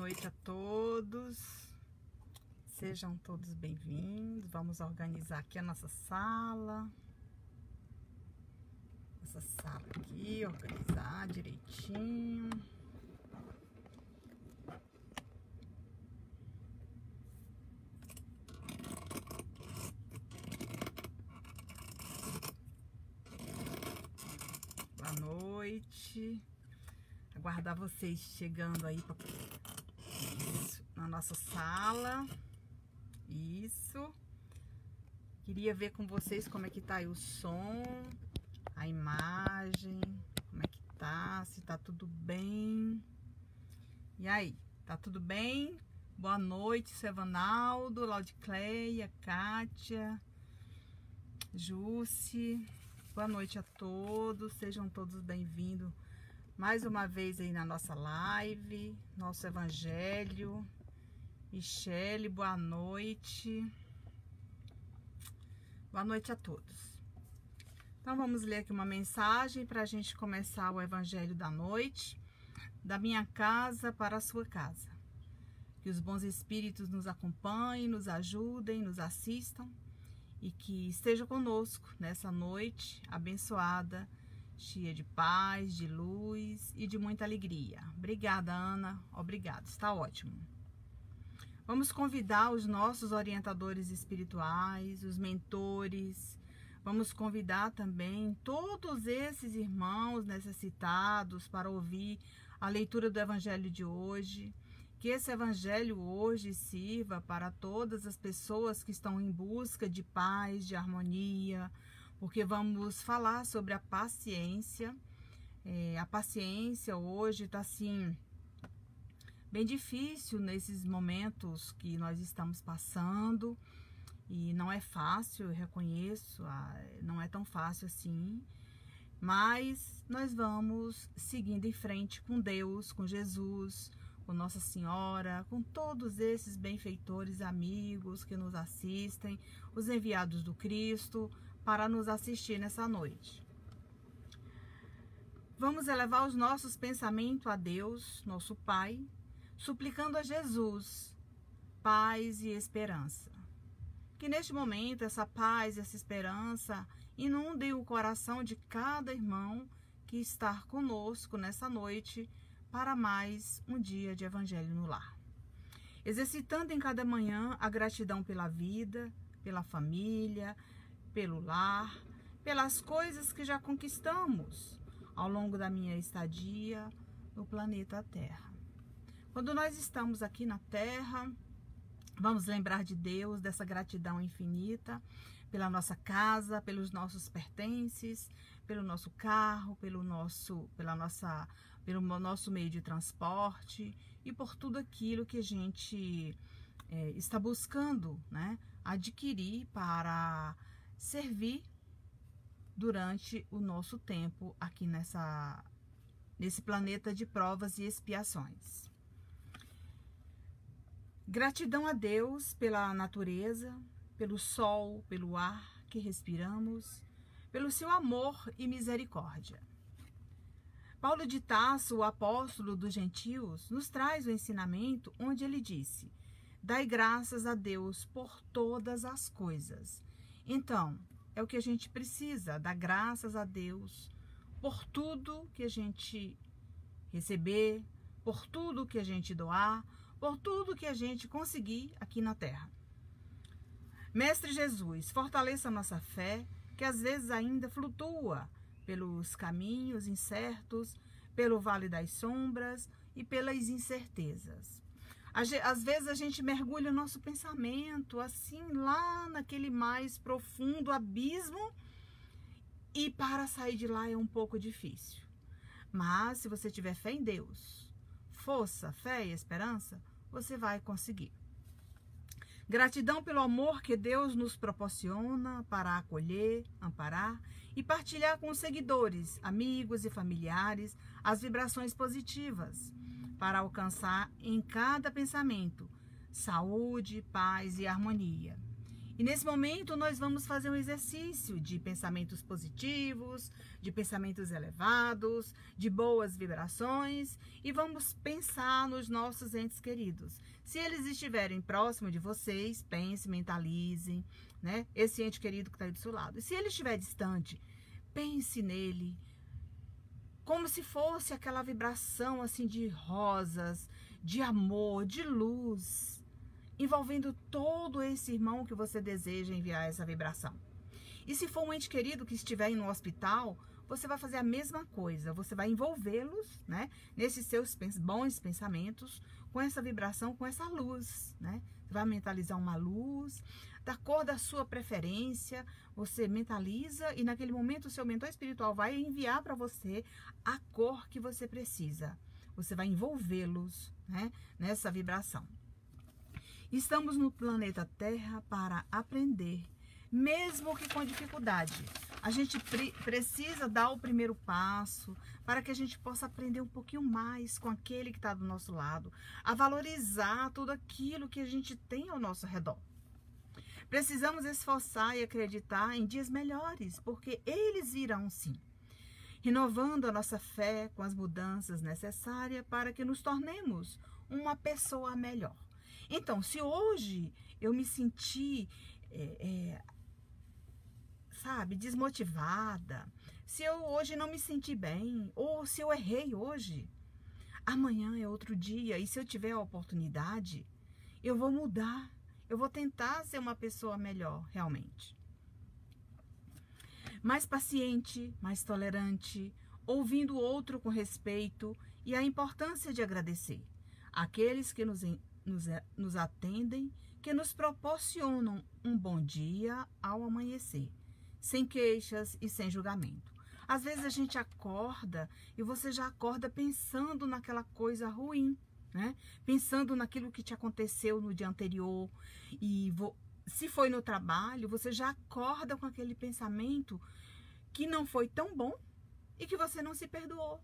noite a todos, sejam todos bem-vindos. Vamos organizar aqui a nossa sala. Essa sala aqui, organizar direitinho. Boa noite. Aguardar vocês chegando aí na nossa sala. Isso. Queria ver com vocês como é que tá aí o som, a imagem, como é que tá, se tá tudo bem. E aí, tá tudo bem? Boa noite, Sevanaldo, Laudicleia, Kátia, Jússi. Boa noite a todos, sejam todos bem-vindos mais uma vez aí na nossa live, nosso evangelho. Michele, boa noite. Boa noite a todos. Então vamos ler aqui uma mensagem para a gente começar o evangelho da noite. Da minha casa para a sua casa. Que os bons espíritos nos acompanhem, nos ajudem, nos assistam e que esteja conosco nessa noite abençoada, cheia de paz, de luz e de muita alegria. Obrigada, Ana. Obrigada. Está ótimo. Vamos convidar os nossos orientadores espirituais, os mentores. Vamos convidar também todos esses irmãos necessitados para ouvir a leitura do evangelho de hoje. Que esse evangelho hoje sirva para todas as pessoas que estão em busca de paz, de harmonia, porque vamos falar sobre a paciência. A paciência hoje está assim bem difícil nesses momentos que nós estamos passando e não é fácil, eu reconheço, não é tão fácil assim, mas nós vamos seguindo em frente com Deus, com Jesus, com Nossa Senhora, com todos esses benfeitores amigos que nos assistem, os enviados do Cristo, para nos assistir nessa noite. Vamos elevar os nossos pensamentos a Deus, nosso Pai, suplicando a Jesus paz e esperança. Que neste momento essa paz e essa esperança inundem o coração de cada irmão que está conosco nessa noite para mais um dia de Evangelho no Lar. Exercitando em cada manhã a gratidão pela vida, pela família, pelo lar, pelas coisas que já conquistamos ao longo da minha estadia no planeta Terra. Quando nós estamos aqui na Terra, vamos lembrar de Deus, dessa gratidão infinita, pela nossa casa, pelos nossos pertences, pelo nosso carro, pelo nosso meio de transporte e por tudo aquilo que a gente está buscando, né, adquirir para servir durante o nosso tempo aqui nesse planeta de provas e expiações. Gratidão a Deus pela natureza, pelo sol, pelo ar que respiramos, pelo seu amor e misericórdia. Paulo de Tarso, o apóstolo dos gentios, nos traz o ensinamento onde ele disse: dai graças a Deus por todas as coisas. Então, é o que a gente precisa, dar graças a Deus por tudo que a gente receber, por tudo que a gente doar, por tudo que a gente conseguir aqui na Terra. Mestre Jesus, fortaleça a nossa fé, que às vezes ainda flutua pelos caminhos incertos, pelo vale das sombras e pelas incertezas. Às vezes a gente mergulha o nosso pensamento assim lá naquele mais profundo abismo e para sair de lá é um pouco difícil. Mas se você tiver fé em Deus, força, fé e esperança, você vai conseguir. Gratidão pelo amor que Deus nos proporciona para acolher, amparar e partilhar com os seguidores, amigos e familiares as vibrações positivas, para alcançar em cada pensamento saúde, paz e harmonia. E nesse momento nós vamos fazer um exercício de pensamentos positivos, de pensamentos elevados, de boas vibrações e vamos pensar nos nossos entes queridos. Se eles estiverem próximo de vocês, pense, mentalizem, né? Esse ente querido que está aí do seu lado. E se ele estiver distante, pense nele como se fosse aquela vibração assim de rosas, de amor, de luz, envolvendo todo esse irmão que você deseja enviar essa vibração. E se for um ente querido que estiver no hospital, você vai fazer a mesma coisa. Você vai envolvê-los, né, nesses seus bons pensamentos, com essa vibração, com essa luz, né? Você vai mentalizar uma luz da cor da sua preferência. Você mentaliza e naquele momento o seu mentor espiritual vai enviar para você a cor que você precisa. Você vai envolvê-los, né, nessa vibração. Estamos no planeta Terra para aprender, mesmo que com dificuldade. A gente precisa dar o primeiro passo para que a gente possa aprender um pouquinho mais com aquele que está do nosso lado, a valorizar tudo aquilo que a gente tem ao nosso redor. Precisamos esforçar e acreditar em dias melhores, porque eles virão sim, renovando a nossa fé com as mudanças necessárias para que nos tornemos uma pessoa melhor. Então, se hoje eu me senti, desmotivada, se eu hoje não me senti bem, ou se eu errei hoje, amanhã é outro dia, e se eu tiver a oportunidade, eu vou mudar, eu vou tentar ser uma pessoa melhor, realmente. Mais paciente, mais tolerante, ouvindo o outro com respeito e a importância de agradecer. Aqueles que nos atendem, que nos proporcionam um bom dia ao amanhecer, sem queixas e sem julgamento. Às vezes a gente acorda e você já acorda pensando naquela coisa ruim, né? Pensando naquilo que te aconteceu no dia anterior e se foi no trabalho, você já acorda com aquele pensamento que não foi tão bom e que você não se perdoou.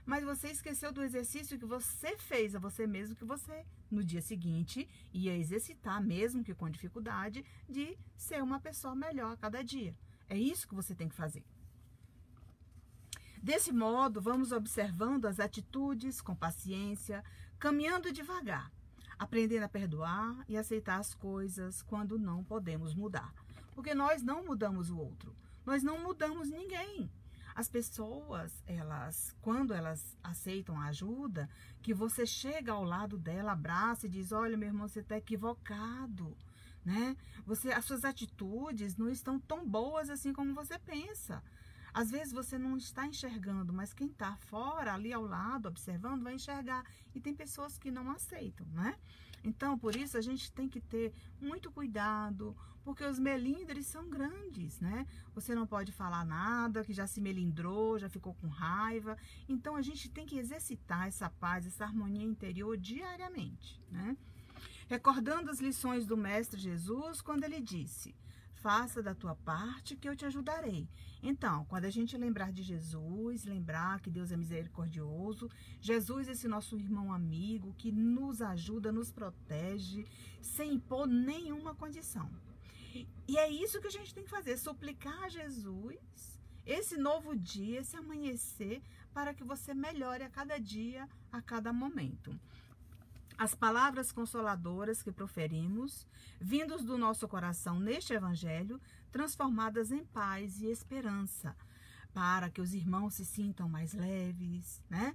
Mas você esqueceu do exercício que você fez a você mesmo, que você, no dia seguinte, ia exercitar, mesmo que com dificuldade, de ser uma pessoa melhor a cada dia. É isso que você tem que fazer. Desse modo, vamos observando as atitudes com paciência, caminhando devagar, aprendendo a perdoar e aceitar as coisas quando não podemos mudar. Porque nós não mudamos o outro, nós não mudamos ninguém. As pessoas, quando elas aceitam a ajuda, que você chega ao lado dela, abraça e diz, olha, meu irmão, você está equivocado, né? As suas atitudes não estão tão boas assim como você pensa. Às vezes você não está enxergando, mas quem está fora, ali ao lado, observando, vai enxergar. E tem pessoas que não aceitam, né? Então, por isso, a gente tem que ter muito cuidado, porque os melindres são grandes, né? Você não pode falar nada, que já se melindrou, já ficou com raiva. Então, a gente tem que exercitar essa paz, essa harmonia interior diariamente, né? Recordando as lições do Mestre Jesus, quando ele disse, faça da tua parte que eu te ajudarei. Então, quando a gente lembrar de Jesus, lembrar que Deus é misericordioso, Jesus é esse nosso irmão amigo que nos ajuda, nos protege, sem impor nenhuma condição. E é isso que a gente tem que fazer, suplicar a Jesus esse novo dia, esse amanhecer, para que você melhore a cada dia, a cada momento. As palavras consoladoras que proferimos, vindos do nosso coração neste evangelho, transformadas em paz e esperança, para que os irmãos se sintam mais leves, né?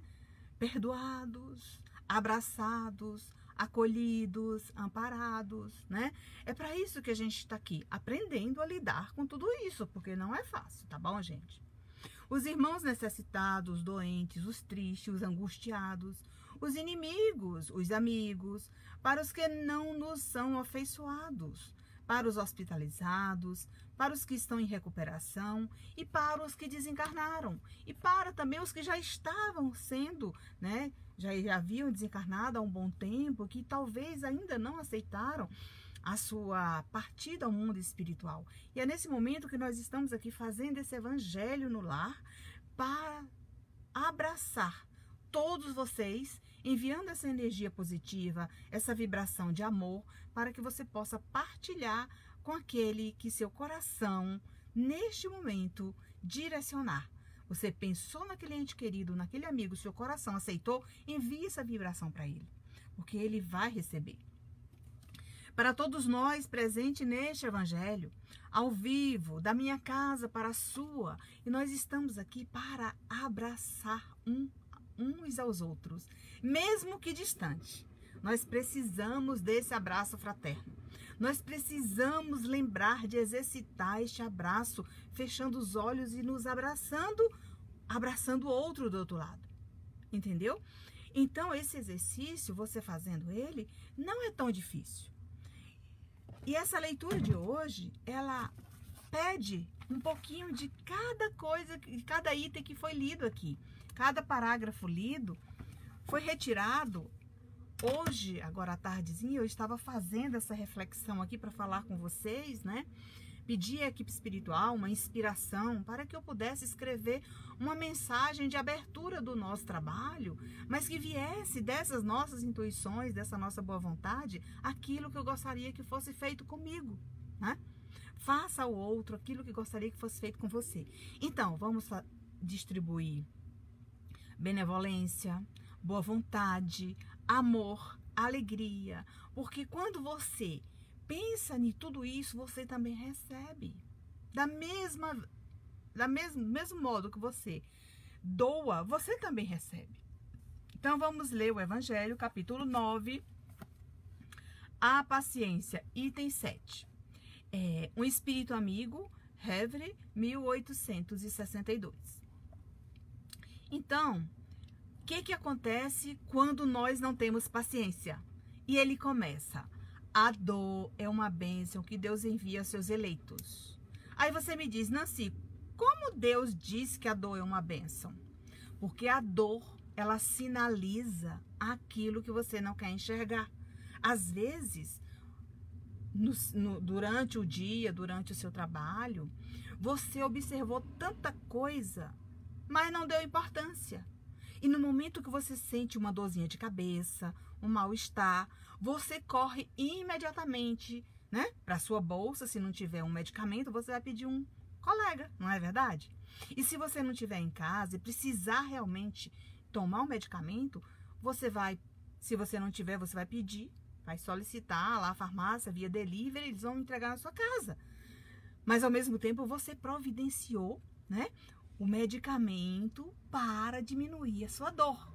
Perdoados, abraçados, acolhidos, amparados, né? É para isso que a gente está aqui, aprendendo a lidar com tudo isso, porque não é fácil, tá bom, gente? Os irmãos necessitados, os doentes, os tristes, os angustiados, os inimigos, os amigos, para os que não nos são afeiçoados, para os hospitalizados, para os que estão em recuperação e para os que desencarnaram, e para também os que já estavam sendo, né, já haviam desencarnado há um bom tempo, que talvez ainda não aceitaram a sua partida ao mundo espiritual. E é nesse momento que nós estamos aqui fazendo esse evangelho no lar para abraçar todos vocês, enviando essa energia positiva, essa vibração de amor, para que você possa partilhar com aquele que seu coração, neste momento, direcionar. Você pensou naquele ente querido, naquele amigo, seu coração aceitou, envie essa vibração para ele, porque ele vai receber. Para todos nós presentes neste evangelho, ao vivo, da minha casa para a sua, e nós estamos aqui para abraçar uns aos outros, mesmo que distante. Nós precisamos desse abraço fraterno. Nós precisamos lembrar de exercitar este abraço, fechando os olhos e nos abraçando o outro do outro lado. Entendeu? Então, esse exercício, você fazendo ele, não é tão difícil. E essa leitura de hoje, ela pede um pouquinho de cada coisa, cada item que foi lido aqui. Cada parágrafo lido foi retirado. Hoje, agora à tardezinha, eu estava fazendo essa reflexão aqui para falar com vocês, né? Pedi à equipe espiritual uma inspiração para que eu pudesse escrever uma mensagem de abertura do nosso trabalho, mas que viesse dessas nossas intuições, dessa nossa boa vontade, aquilo que eu gostaria que fosse feito comigo, né? Faça ao outro aquilo que gostaria que fosse feito com você. Então, vamos distribuir benevolência, boa vontade, amor, alegria, porque quando você pensa em tudo isso, você também recebe. Mesmo modo que você doa, você também recebe. Então, vamos ler o Evangelho, capítulo 9, a paciência, item 7. Um espírito amigo, Hevre, 1862. Então, o que acontece quando nós não temos paciência? E ele começa: a dor é uma bênção que Deus envia aos seus eleitos. Aí você me diz: Nancy, como Deus diz que a dor é uma bênção? Porque a dor, ela sinaliza aquilo que você não quer enxergar. Às vezes, durante o dia, durante o seu trabalho, você observou tanta coisa, mas não deu importância. E no momento que você sente uma dorzinha de cabeça, um mal-estar, você corre imediatamente, né, para sua bolsa. Se não tiver um medicamento, você vai pedir um colega, não é verdade? E se você não tiver em casa e precisar realmente tomar um medicamento, você vai, se você não tiver, você vai pedir, vai solicitar lá a farmácia via delivery, eles vão entregar na sua casa. Mas ao mesmo tempo você providenciou, né, o medicamento para diminuir a sua dor.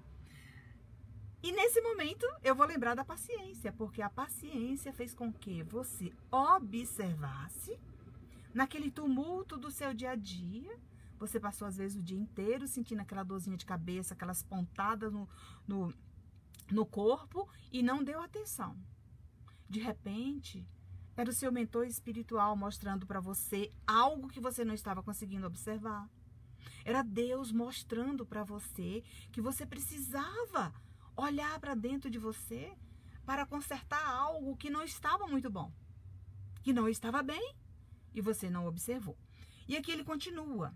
E nesse momento eu vou lembrar da paciência, porque a paciência fez com que você observasse naquele tumulto do seu dia a dia. Você passou às vezes o dia inteiro sentindo aquela dorzinha de cabeça, aquelas pontadas no corpo e não deu atenção. De repente, era o seu mentor espiritual mostrando para você algo que você não estava conseguindo observar. Era Deus mostrando para você que você precisava olhar para dentro de você para consertar algo que não estava muito bom, que não estava bem, e você não observou. E aqui ele continua: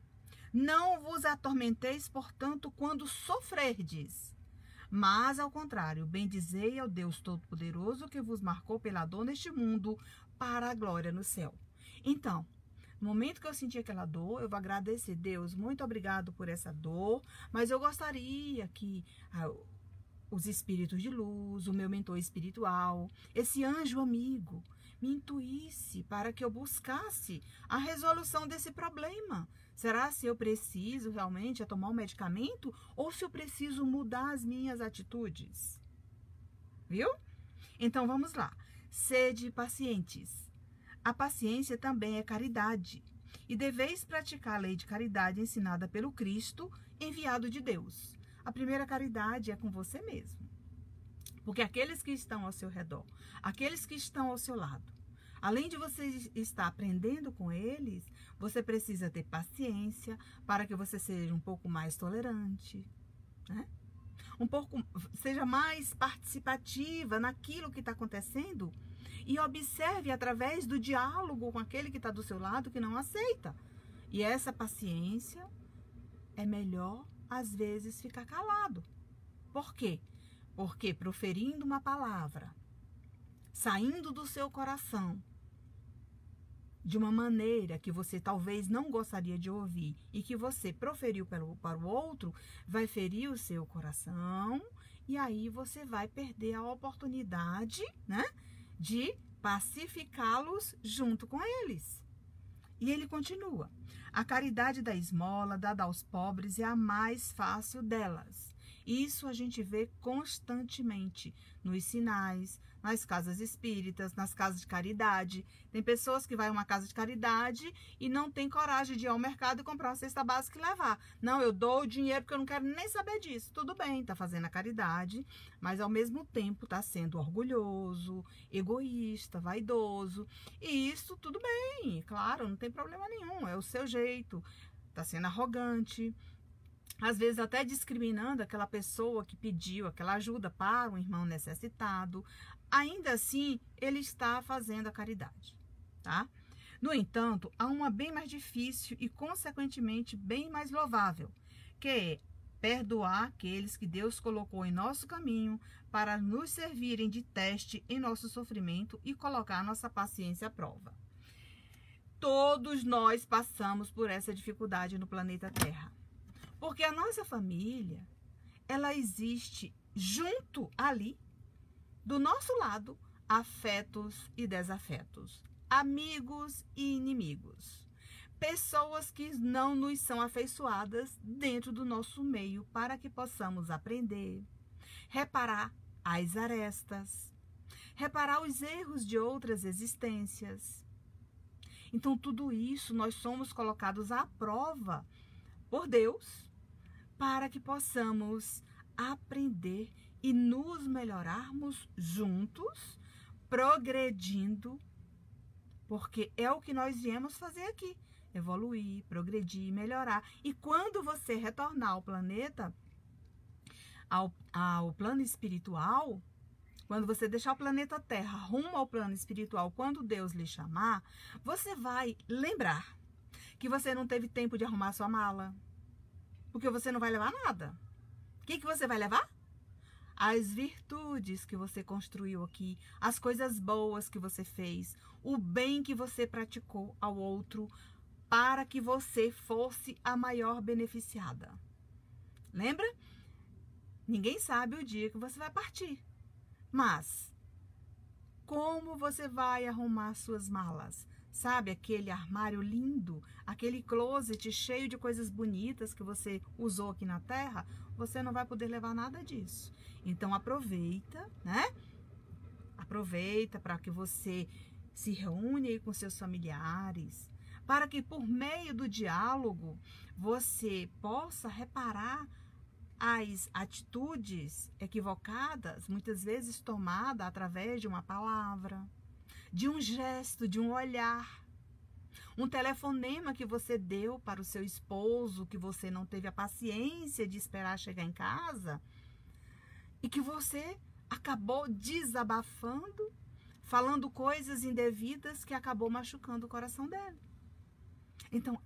não vos atormenteis, portanto, quando sofrerdes, mas, ao contrário, bendizei ao Deus Todo-Poderoso que vos marcou pela dor neste mundo para a glória no céu. Então, no momento que eu senti aquela dor, eu vou agradecer: Deus, muito obrigado por essa dor, mas eu gostaria que os espíritos de luz, o meu mentor espiritual, esse anjo amigo, me intuísse para que eu buscasse a resolução desse problema. Será se eu preciso realmente tomar um medicamento ou se eu preciso mudar as minhas atitudes? Viu? Então vamos lá. Sede pacientes. A paciência também é caridade, e deveis praticar a lei de caridade ensinada pelo Cristo, enviado de Deus. A primeira caridade é com você mesmo, porque aqueles que estão ao seu redor, aqueles que estão ao seu lado, além de você estar aprendendo com eles, você precisa ter paciência para que você seja um pouco mais tolerante, né? Seja mais participativa naquilo que está acontecendo. E observe através do diálogo com aquele que está do seu lado que não aceita. E essa paciência é melhor, às vezes, ficar calado. Por quê? Porque proferindo uma palavra, saindo do seu coração, de uma maneira que você talvez não gostaria de ouvir e que você proferiu para o outro, vai ferir o seu coração e aí você vai perder a oportunidade, né, de pacificá-los junto com eles. E ele continua: a caridade da esmola dada aos pobres é a mais fácil delas. Isso a gente vê constantemente nos sinais, nas casas espíritas, nas casas de caridade. Tem pessoas que vão a uma casa de caridade e não tem coragem de ir ao mercado e comprar uma cesta básica e levar. Não, eu dou o dinheiro porque eu não quero nem saber disso. Tudo bem, está fazendo a caridade, mas ao mesmo tempo está sendo orgulhoso, egoísta, vaidoso. E isso tudo bem, claro, não tem problema nenhum, é o seu jeito. Está sendo arrogante. Às vezes até discriminando aquela pessoa que pediu aquela ajuda para um irmão necessitado. Ainda assim, ele está fazendo a caridade, tá? No entanto, há uma bem mais difícil e, consequentemente, bem mais louvável, que é perdoar aqueles que Deus colocou em nosso caminho para nos servirem de teste em nosso sofrimento e colocar nossa paciência à prova. Todos nós passamos por essa dificuldade no planeta Terra. Porque a nossa família, ela existe junto ali, do nosso lado, afetos e desafetos, amigos e inimigos, pessoas que não nos são afeiçoadas dentro do nosso meio para que possamos aprender, reparar as arestas, reparar os erros de outras existências. Então, tudo isso nós somos colocados à prova por Deus, para que possamos aprender e nos melhorarmos juntos, progredindo, porque é o que nós viemos fazer aqui, evoluir, progredir, melhorar. E quando você retornar ao planeta, ao plano espiritual, quando você deixar o planeta Terra rumo ao plano espiritual, quando Deus lhe chamar, você vai lembrar que você não teve tempo de arrumar sua mala, porque você não vai levar nada. O que você vai levar? As virtudes que você construiu aqui, as coisas boas que você fez, o bem que você praticou ao outro, para que você fosse a maior beneficiada. Lembra? Ninguém sabe o dia que você vai partir. Mas, como você vai arrumar suas malas? Sabe, aquele armário lindo, aquele closet cheio de coisas bonitas que você usou aqui na Terra, você não vai poder levar nada disso. Então, aproveita, né? Aproveita para que você se reúne aí com seus familiares, para que por meio do diálogo você possa reparar as atitudes equivocadas, muitas vezes tomadas através de uma palavra, de um gesto, de um olhar, um telefonema que você deu para o seu esposo, que você não teve a paciência de esperar chegar em casa e que você acabou desabafando, falando coisas indevidas que acabou machucando o coração dele. Então,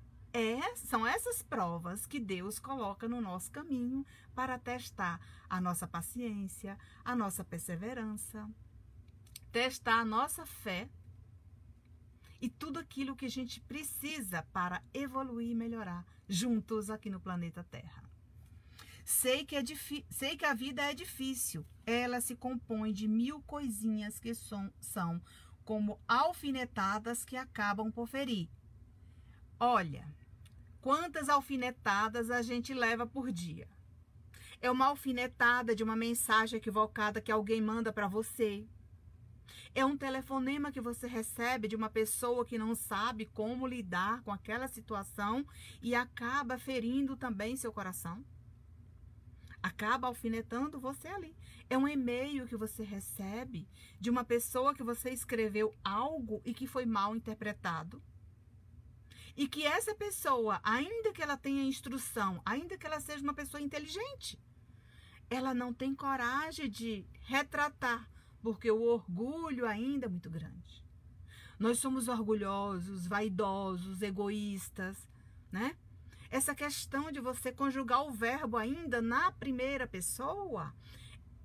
são essas provas que Deus coloca no nosso caminho para testar a nossa paciência, a nossa perseverança, testar a nossa fé e tudo aquilo que a gente precisa para evoluir e melhorar juntos aqui no planeta Terra. Sei que a vida é difícil. Ela se compõe de 1000 coisinhas que são como alfinetadas que acabam por ferir. Olha, quantas alfinetadas a gente leva por dia? É uma alfinetada de uma mensagem equivocada que alguém manda para você. É um telefonema que você recebe de uma pessoa que não sabe como lidar com aquela situação e acaba ferindo também seu coração. Acaba alfinetando você ali. É um e-mail que você recebe de uma pessoa que você escreveu algo e que foi mal interpretado. E que essa pessoa, ainda que ela tenha instrução, ainda que ela seja uma pessoa inteligente, ela não tem coragem de retratar, porque o orgulho ainda é muito grande. Nós somos orgulhosos, vaidosos, egoístas, né? Essa questão de você conjugar o verbo ainda na primeira pessoa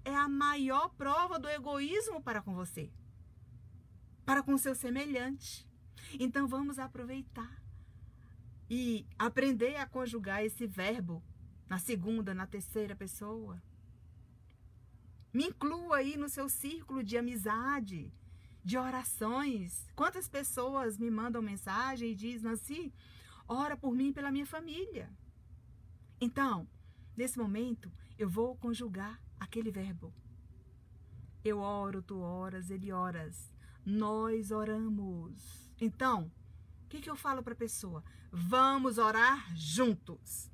é a maior prova do egoísmo para com você, para com seu semelhante. Então vamos aproveitar e aprender a conjugar esse verbo na segunda, na terceira pessoa. Me inclua aí no seu círculo de amizade, de orações. Quantas pessoas me mandam mensagem e dizem: Nancy, ora por mim e pela minha família. Então, nesse momento, eu vou conjugar aquele verbo. Eu oro, tu oras, ele oras. Nós oramos. Então, o que eu falo para a pessoa? Vamos orar juntos.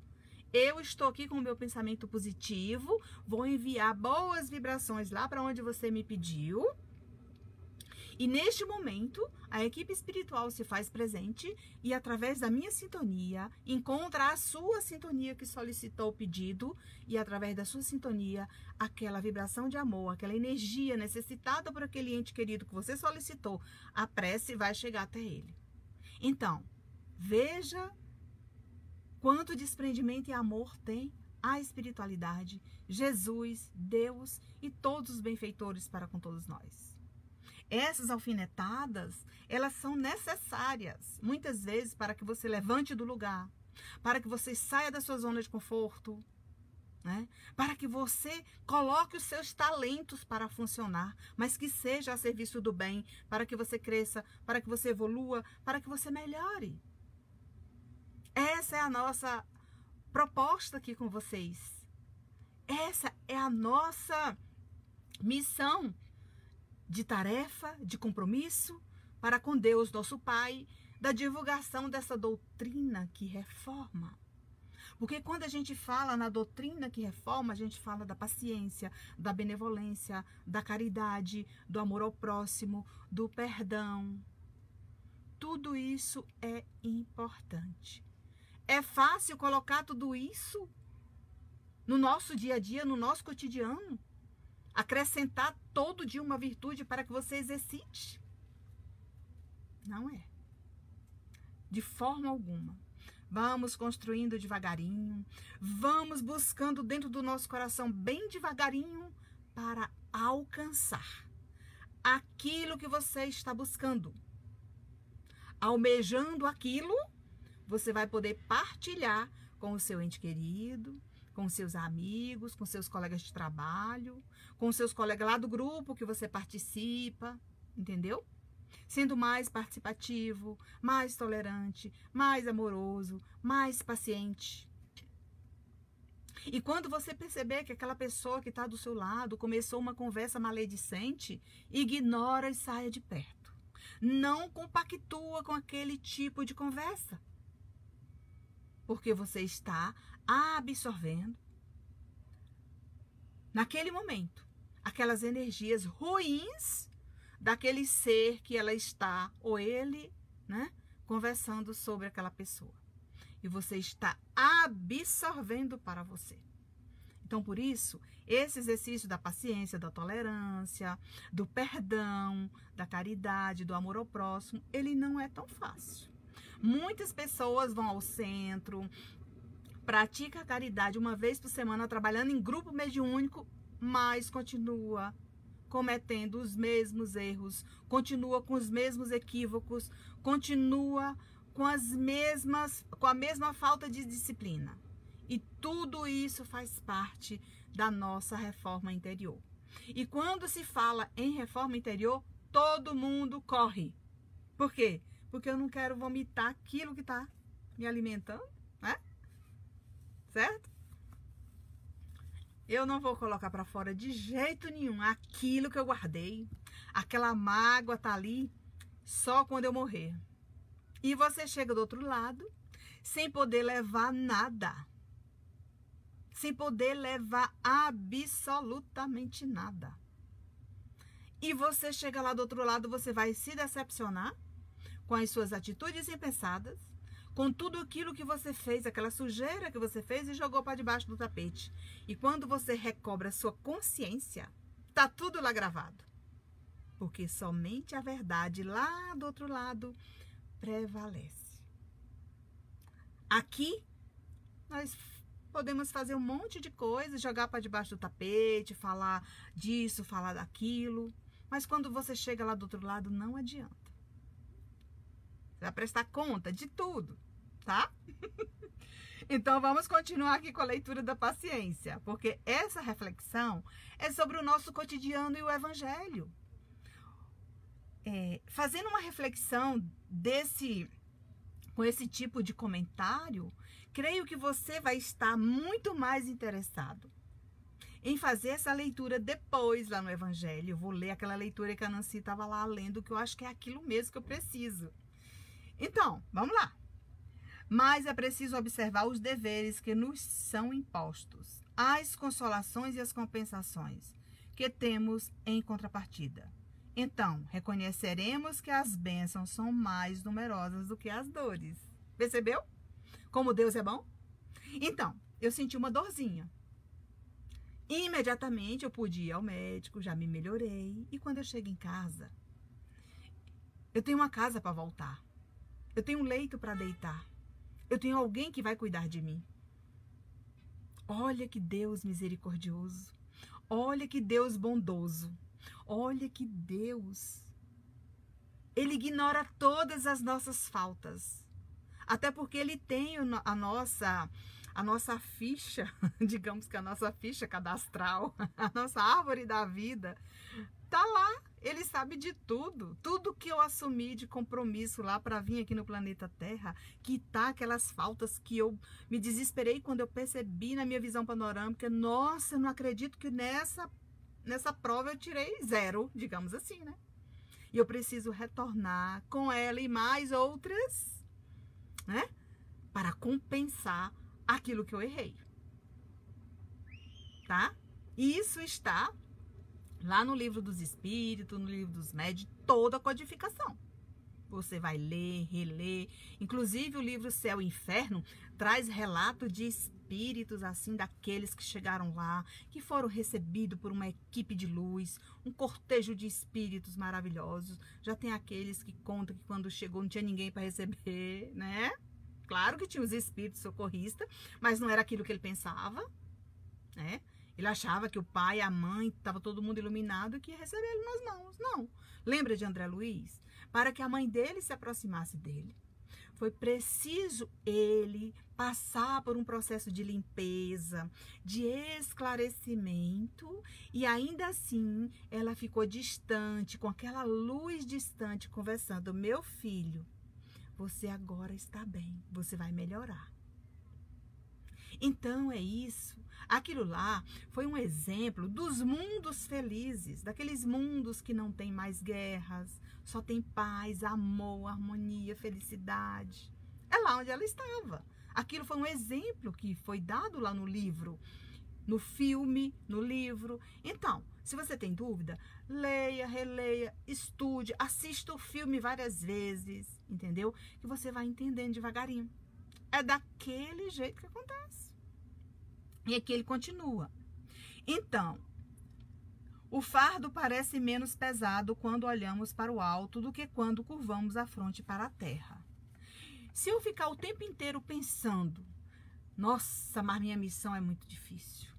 Eu estou aqui com o meu pensamento positivo, vou enviar boas vibrações lá para onde você me pediu. E neste momento, a equipe espiritual se faz presente e através da minha sintonia, encontra a sua sintonia que solicitou o pedido e através da sua sintonia, aquela vibração de amor, aquela energia necessitada por aquele ente querido que você solicitou, a prece vai chegar até ele. Então, veja quanto desprendimento e amor tem a espiritualidade, Jesus, Deus e todos os benfeitores para com todos nós. Essas alfinetadas, elas são necessárias, muitas vezes, para que você levante do lugar, para que você saia da sua zona de conforto, né? Para que você coloque os seus talentos para funcionar, mas que seja a serviço do bem, para que você cresça, para que você evolua, para que você melhore. Essa é a nossa proposta aqui com vocês. Essa é a nossa missão de tarefa, de compromisso para com Deus, nosso Pai, da divulgação dessa doutrina que reforma. Porque quando a gente fala na doutrina que reforma, a gente fala da paciência, da benevolência, da caridade, do amor ao próximo, do perdão. Tudo isso é importante. É fácil colocar tudo isso no nosso dia a dia, no nosso cotidiano? Acrescentar todo dia uma virtude para que você exercite? Não é. De forma alguma. Vamos construindo devagarinho, vamos buscando dentro do nosso coração bem devagarinho para alcançar aquilo que você está buscando. Almejando aquilo, você vai poder partilhar com o seu ente querido, com seus amigos, com seus colegas de trabalho, com seus colegas lá do grupo que você participa, entendeu? Sendo mais participativo, mais tolerante, mais amoroso, mais paciente. E quando você perceber que aquela pessoa que está do seu lado começou uma conversa maledicente, ignora e saia de perto. Não compactua com aquele tipo de conversa. Porque você está absorvendo, naquele momento, aquelas energias ruins daquele ser que ela está, ou ele, né, conversando sobre aquela pessoa. E você está absorvendo para você. Então, por isso, esse exercício da paciência, da tolerância, do perdão, da caridade, do amor ao próximo, ele não é tão fácil. Muitas pessoas vão ao centro, pratica a caridade uma vez por semana, trabalhando em grupo mediúnico, mas continua cometendo os mesmos erros, continua com os mesmos equívocos, continua com a mesma falta de disciplina. E tudo isso faz parte da nossa reforma interior. E quando se fala em reforma interior, todo mundo corre. Por quê? Porque eu não quero vomitar aquilo que está me alimentando, né? Certo? Eu não vou colocar para fora de jeito nenhum aquilo que eu guardei. Aquela mágoa tá ali só quando eu morrer. E você chega do outro lado sem poder levar nada. Sem poder levar absolutamente nada. E você chega lá do outro lado, você vai se decepcionar com as suas atitudes impensadas, com tudo aquilo que você fez, aquela sujeira que você fez e jogou para debaixo do tapete. E quando você recobra a sua consciência, tá tudo lá gravado. Porque somente a verdade lá do outro lado prevalece. Aqui, nós podemos fazer um monte de coisa, jogar para debaixo do tapete, falar disso, falar daquilo. Mas quando você chega lá do outro lado, não adianta. Você vai prestar conta de tudo, tá? Então, vamos continuar aqui com a leitura da paciência, porque essa reflexão é sobre o nosso cotidiano e o evangelho. Fazendo uma reflexão com esse tipo de comentário, creio que você vai estar muito mais interessado em fazer essa leitura depois lá no evangelho. Eu vou ler aquela leitura que a Nancy estava lá lendo, que eu acho que é aquilo mesmo que eu preciso. Então, vamos lá. Mas é preciso observar os deveres que nos são impostos, as consolações e as compensações que temos em contrapartida. Então, reconheceremos que as bênçãos são mais numerosas do que as dores. Percebeu? Como Deus é bom? Então, eu senti uma dorzinha. Imediatamente eu pude ir ao médico, já me melhorei. E quando eu chego em casa, eu tenho uma casa para voltar. Eu tenho um leito para deitar. Eu tenho alguém que vai cuidar de mim. Olha que Deus misericordioso. Olha que Deus bondoso. Olha que Deus. Ele ignora todas as nossas faltas. Até porque ele tem a nossa ficha, digamos que a nossa ficha cadastral, a nossa árvore da vida, tá lá. Ele sabe de tudo. Tudo que eu assumi de compromisso lá para vir aqui no planeta Terra, quitar aquelas faltas que eu me desesperei quando eu percebi na minha visão panorâmica. Nossa, eu não acredito que nessa prova eu tirei 0, digamos assim, né? E eu preciso retornar com ela e mais outras, né? Para compensar aquilo que eu errei. Tá? E isso está lá no Livro dos Espíritos, no Livro dos Médiuns, toda a codificação. Você vai ler, reler. Inclusive o livro Céu e Inferno traz relato de espíritos, assim, daqueles que chegaram lá, que foram recebidos por uma equipe de luz, um cortejo de espíritos maravilhosos. Já tem aqueles que contam que quando chegou não tinha ninguém para receber, né? Claro que tinha os espíritos socorristas, mas não era aquilo que ele pensava, né? Ele achava que o pai, a mãe, estava todo mundo iluminado e que ia receber ele nas mãos. Não. Lembra de André Luiz? Para que a mãe dele se aproximasse dele, foi preciso ele passar por um processo de limpeza, de esclarecimento, e ainda assim ela ficou distante, com aquela luz distante, conversando. Meu filho, você agora está bem, você vai melhorar. Então é isso. Aquilo lá foi um exemplo dos mundos felizes, daqueles mundos que não tem mais guerras, só tem paz, amor, harmonia, felicidade. É lá onde ela estava. Aquilo foi um exemplo que foi dado lá no livro, no filme, no livro. Então, se você tem dúvida, leia, releia, estude, assista o filme várias vezes, entendeu? Que você vai entendendo devagarinho. É daquele jeito que acontece. E aqui ele continua. Então, o fardo parece menos pesado quando olhamos para o alto do que quando curvamos a fronte para a terra. Se eu ficar o tempo inteiro pensando, nossa, mas minha missão é muito difícil.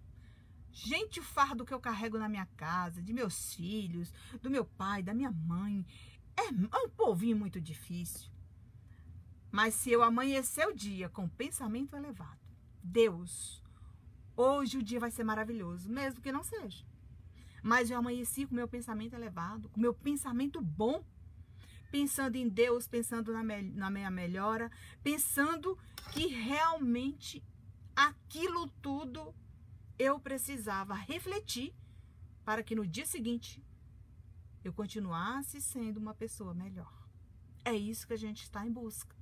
Gente, o fardo que eu carrego na minha casa, de meus filhos, do meu pai, da minha mãe, é um povinho muito difícil. Mas se eu amanhecer o dia com pensamento elevado, Deus, hoje o dia vai ser maravilhoso, mesmo que não seja. Mas eu amanheci com meu pensamento elevado, com meu pensamento bom, pensando em Deus, pensando na minha melhora, pensando que realmente aquilo tudo eu precisava refletir para que no dia seguinte eu continuasse sendo uma pessoa melhor. É isso que a gente está em busca.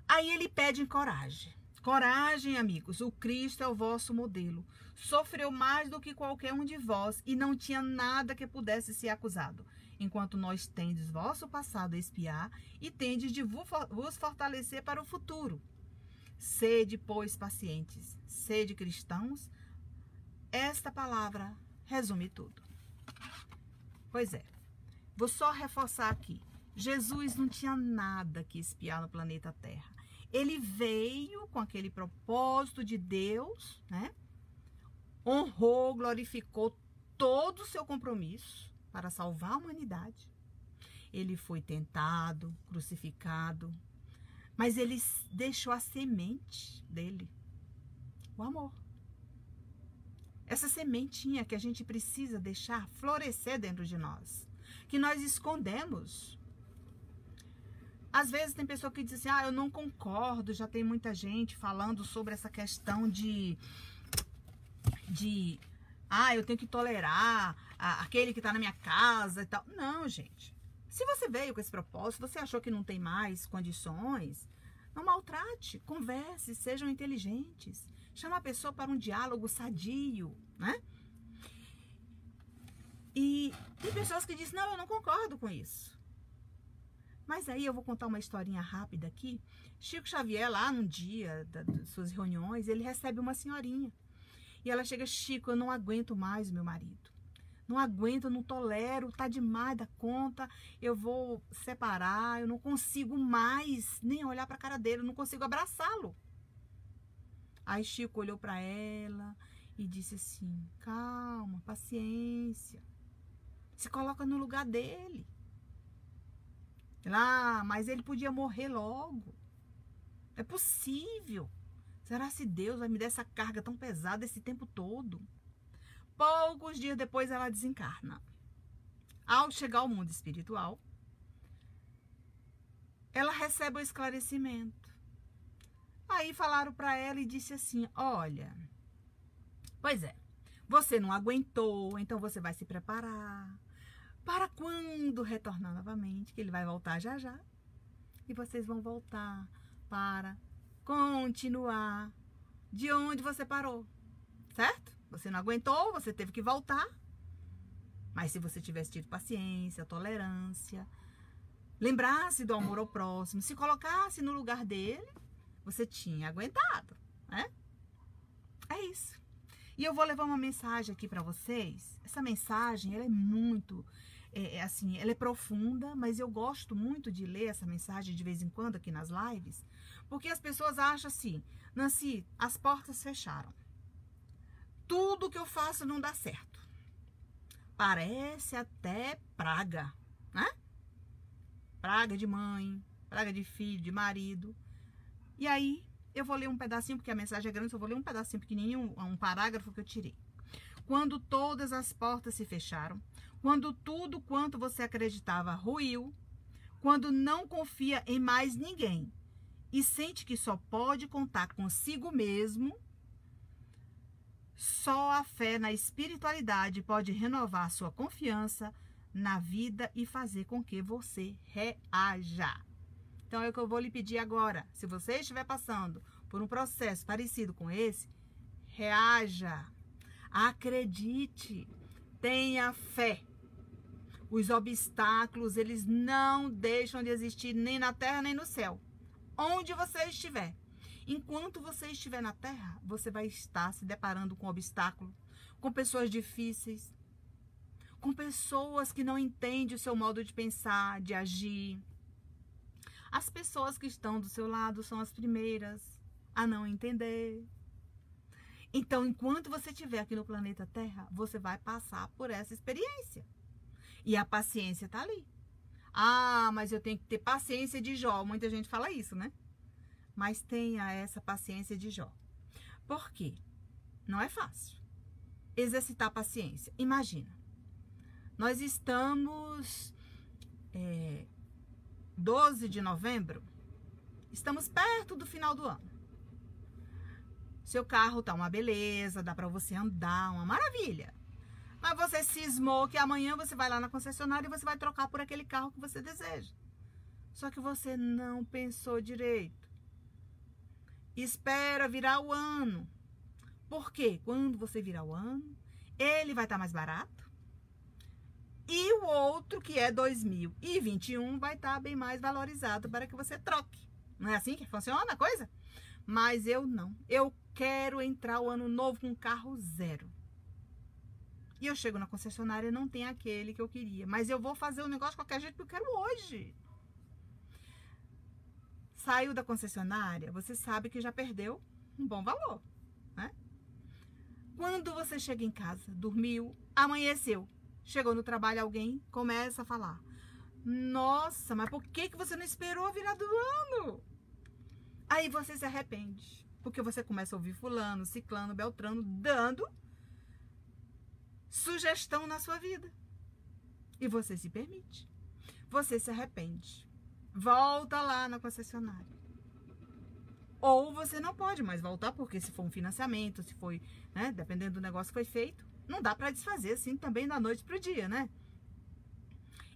Aí ele pede coragem. Coragem, amigos, o Cristo é o vosso modelo. Sofreu mais do que qualquer um de vós e não tinha nada que pudesse ser acusado. Enquanto nós tendes vosso passado a espiar e tendes de vos fortalecer para o futuro. Sede, pois, pacientes, sede cristãos. Esta palavra resume tudo. Pois é, vou só reforçar aqui. Jesus não tinha nada que espiar no planeta Terra. Ele veio com aquele propósito de Deus, né? Honrou, glorificou todo o seu compromisso para salvar a humanidade. ele foi tentado, crucificado, mas ele deixou a semente dele, o amor. Essa sementinha que a gente precisa deixar florescer dentro de nós, que nós escondemos. Às vezes tem pessoa que diz assim, eu não concordo, já tem muita gente falando sobre essa questão eu tenho que tolerar aquele que está na minha casa e tal. Não, gente. Se você veio com esse propósito, você achou que não tem mais condições, não maltrate, converse, sejam inteligentes. Chama a pessoa para um diálogo sadio, né? E tem pessoas que dizem, não, eu não concordo com isso. Mas aí eu vou contar uma historinha rápida aqui. Chico Xavier, lá num dia das suas reuniões, ele recebe uma senhorinha. E ela chega, Chico, eu não aguento mais meu marido. Não aguento, eu não tolero, tá demais da conta, eu vou separar, eu não consigo mais nem olhar para a cara dele, eu não consigo abraçá-lo. Aí Chico olhou para ela e disse assim, calma, paciência, se coloca no lugar dele. Mas ele podia morrer logo, é possível. Será se Deus vai me dar essa carga tão pesada esse tempo todo? Poucos dias depois ela desencarna. Ao chegar ao mundo espiritual, ela recebe o esclarecimento. Aí falaram para ela e disse assim, olha, pois é, você não aguentou, então você vai se preparar para quando retornar novamente, que ele vai voltar já já, e vocês vão voltar para continuar de onde você parou, certo? Você não aguentou, você teve que voltar. Mas se você tivesse tido paciência, tolerância, lembrasse do amor ao próximo, se colocasse no lugar dele, você tinha aguentado, né? É isso. E eu vou levar uma mensagem aqui para vocês. Essa mensagem, ela é muito, ela é profunda, mas eu gosto muito de ler essa mensagem de vez em quando aqui nas lives, porque as pessoas acham assim, Nancy, as portas fecharam. Tudo que eu faço não dá certo. Parece até praga, né? Praga de mãe, praga de filho, de marido. E aí, eu vou ler um pedacinho, porque a mensagem é grande, eu vou ler um pedacinho pequenininho, um parágrafo que eu tirei. Quando todas as portas se fecharam, quando tudo quanto você acreditava ruiu, quando não confia em mais ninguém e sente que só pode contar consigo mesmo, só a fé na espiritualidade pode renovar sua confiança na vida e fazer com que você reaja. Então, é o que eu vou lhe pedir agora. Se você estiver passando por um processo parecido com esse, reaja, acredite, tenha fé. Os obstáculos, eles não deixam de existir nem na terra nem no céu. Onde você estiver. Enquanto você estiver na terra, você vai estar se deparando com obstáculos, com pessoas difíceis, com pessoas que não entendem o seu modo de pensar, de agir. As pessoas que estão do seu lado são as primeiras a não entender. Então, enquanto você estiver aqui no planeta Terra, você vai passar por essa experiência. E a paciência está ali. Mas eu tenho que ter paciência de Jó. Muita gente fala isso, né? Mas tenha essa paciência de Jó. Por quê? Não é fácil exercitar a paciência. Imagina, nós estamos 12 de novembro, estamos perto do final do ano. Seu carro tá uma beleza, dá para você andar, uma maravilha. Mas você cismou que amanhã você vai lá na concessionária e você vai trocar por aquele carro que você deseja. Só que você não pensou direito. Espera virar o ano. Por quê? Quando você virar o ano, ele vai estar mais barato. E o outro, que é 2021, vai estar bem mais valorizado para que você troque. Não é assim que funciona a coisa? Mas eu não. Eu quero entrar o ano novo com um carro zero. E eu chego na concessionária e não tem aquele que eu queria. Mas eu vou fazer o negócio de qualquer jeito que eu quero hoje. Saiu da concessionária, você sabe que já perdeu um bom valor, né? Quando você chega em casa, dormiu, amanheceu, chegou no trabalho, alguém começa a falar: Nossa, mas por que você não esperou a virada do ano? Aí você se arrepende. Porque você começa a ouvir fulano, ciclano, beltrano, dando sugestão na sua vida. E você se permite. Você se arrepende. Volta lá na concessionária. Ou você não pode mais voltar, porque se for um financiamento, se foi, né, dependendo do negócio que foi feito, não dá para desfazer assim também da noite pro dia, né?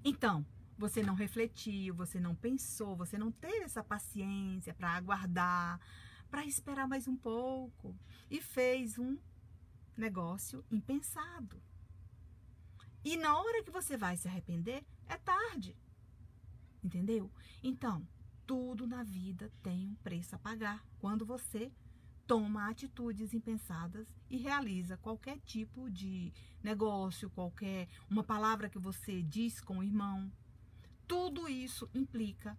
Então, você não refletiu, você não pensou, você não teve essa paciência para aguardar, para esperar mais um pouco e fez um negócio impensado. E na hora que você vai se arrepender, é tarde. Entendeu? Então, tudo na vida tem um preço a pagar quando você toma atitudes impensadas e realiza qualquer tipo de negócio, uma palavra que você diz com o irmão. Tudo isso implica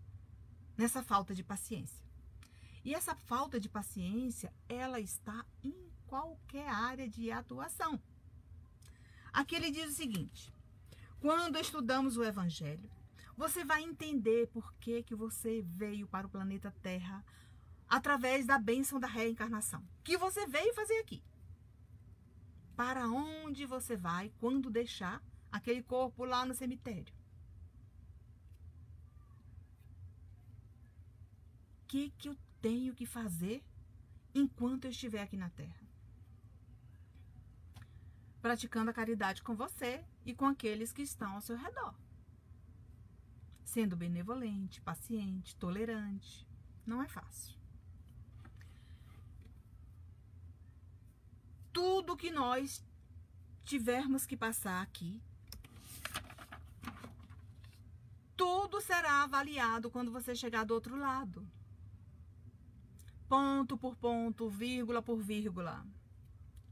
nessa falta de paciência. E essa falta de paciência, ela está em qualquer área de atuação. Aqui ele diz o seguinte: quando estudamos o Evangelho, você vai entender por que você veio para o planeta Terra através da bênção da reencarnação, que você veio fazer aqui. Para onde você vai quando deixar aquele corpo lá no cemitério? O que eu tenho que fazer enquanto eu estiver aqui na Terra? Praticando a caridade com você e com aqueles que estão ao seu redor. Sendo benevolente, paciente, tolerante. Não é fácil. Tudo que nós tivermos que passar aqui, tudo será avaliado quando você chegar do outro lado. Ponto por ponto, vírgula por vírgula.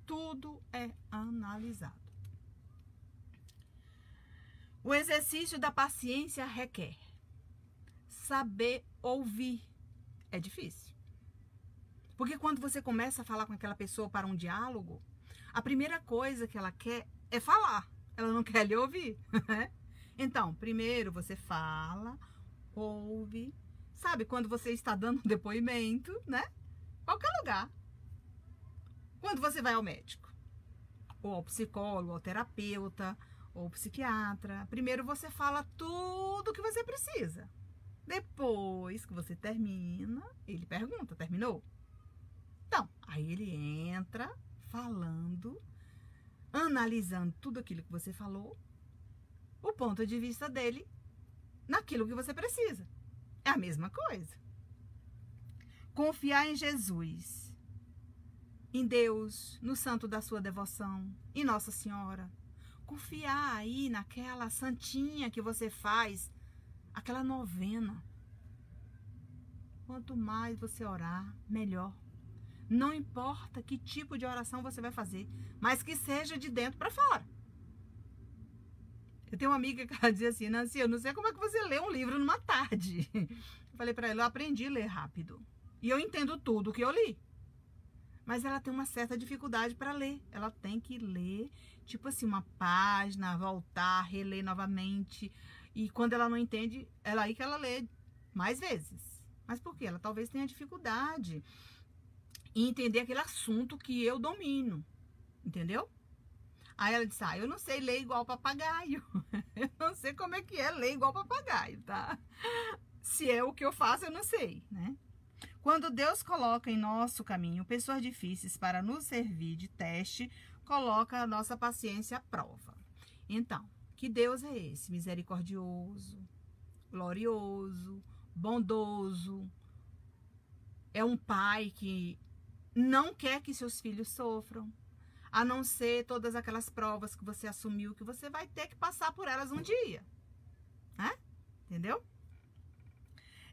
Tudo é analisado. O exercício da paciência requer saber ouvir. É difícil. Porque quando você começa a falar com aquela pessoa para um diálogo, a primeira coisa que ela quer é falar. Ela não quer lhe ouvir. Então, primeiro você fala, ouve. Sabe, quando você está dando um depoimento, né? Qualquer lugar. Quando você vai ao médico, ou ao psicólogo, ou ao terapeuta, ou psiquiatra, primeiro você fala tudo o que você precisa. Depois que você termina, ele pergunta: terminou? Então, aí ele entra falando, analisando tudo aquilo que você falou, o ponto de vista dele naquilo que você precisa. É a mesma coisa. Confiar em Jesus, em Deus, no santo da sua devoção, em Nossa Senhora. Confiar aí naquela santinha que você faz, aquela novena. Quanto mais você orar, melhor. Não importa que tipo de oração você vai fazer, mas que seja de dentro para fora. Eu tenho uma amiga que ela dizia assim: Nancy, eu não sei como é que você lê um livro numa tarde. Eu falei para ela: eu aprendi a ler rápido. E eu entendo tudo o que eu li. Mas ela tem uma certa dificuldade para ler. Ela tem que ler, tipo assim, uma página, voltar, reler novamente. E quando ela não entende, é aí que ela lê mais vezes. Mas por quê? Ela talvez tenha dificuldade em entender aquele assunto que eu domino. Entendeu? Aí ela disse: eu não sei ler igual papagaio. Eu não sei como é que é ler igual papagaio, tá? Se é o que eu faço, eu não sei, né? Quando Deus coloca em nosso caminho pessoas difíceis para nos servir de teste, coloca a nossa paciência à prova. Então, que Deus é esse? Misericordioso, glorioso, bondoso. É um pai que não quer que seus filhos sofram, a não ser todas aquelas provas que você assumiu que você vai ter que passar por elas um dia. Né? Entendeu?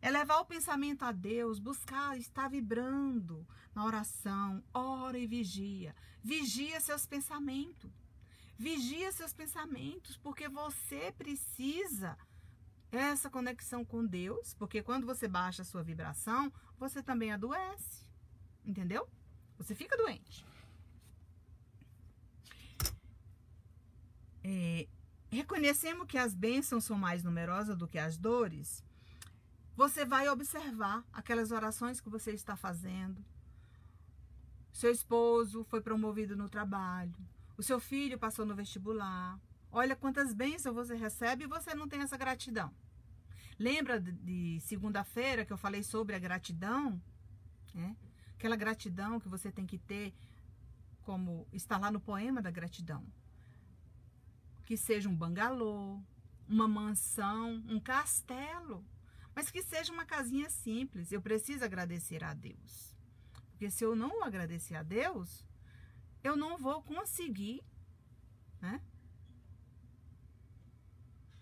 Elevar o pensamento a Deus, buscar estar vibrando na oração, ora e vigia. Vigia seus pensamentos. Vigia seus pensamentos, porque você precisa essa conexão com Deus, porque quando você baixa a sua vibração, você também adoece. Entendeu? Você fica doente. reconhecemos que as bênçãos são mais numerosas do que as dores, você vai observar aquelas orações que você está fazendo. Seu esposo foi promovido no trabalho, o seu filho passou no vestibular. Olha quantas bênçãos você recebe e você não tem essa gratidão. Lembra de segunda-feira que eu falei sobre a gratidão? Aquela gratidão que você tem que ter, como está lá no poema da gratidão. Que seja um bangalô, uma mansão, um castelo, mas que seja uma casinha simples. Eu preciso agradecer a Deus. Porque se eu não agradecer a Deus, eu não vou conseguir, né,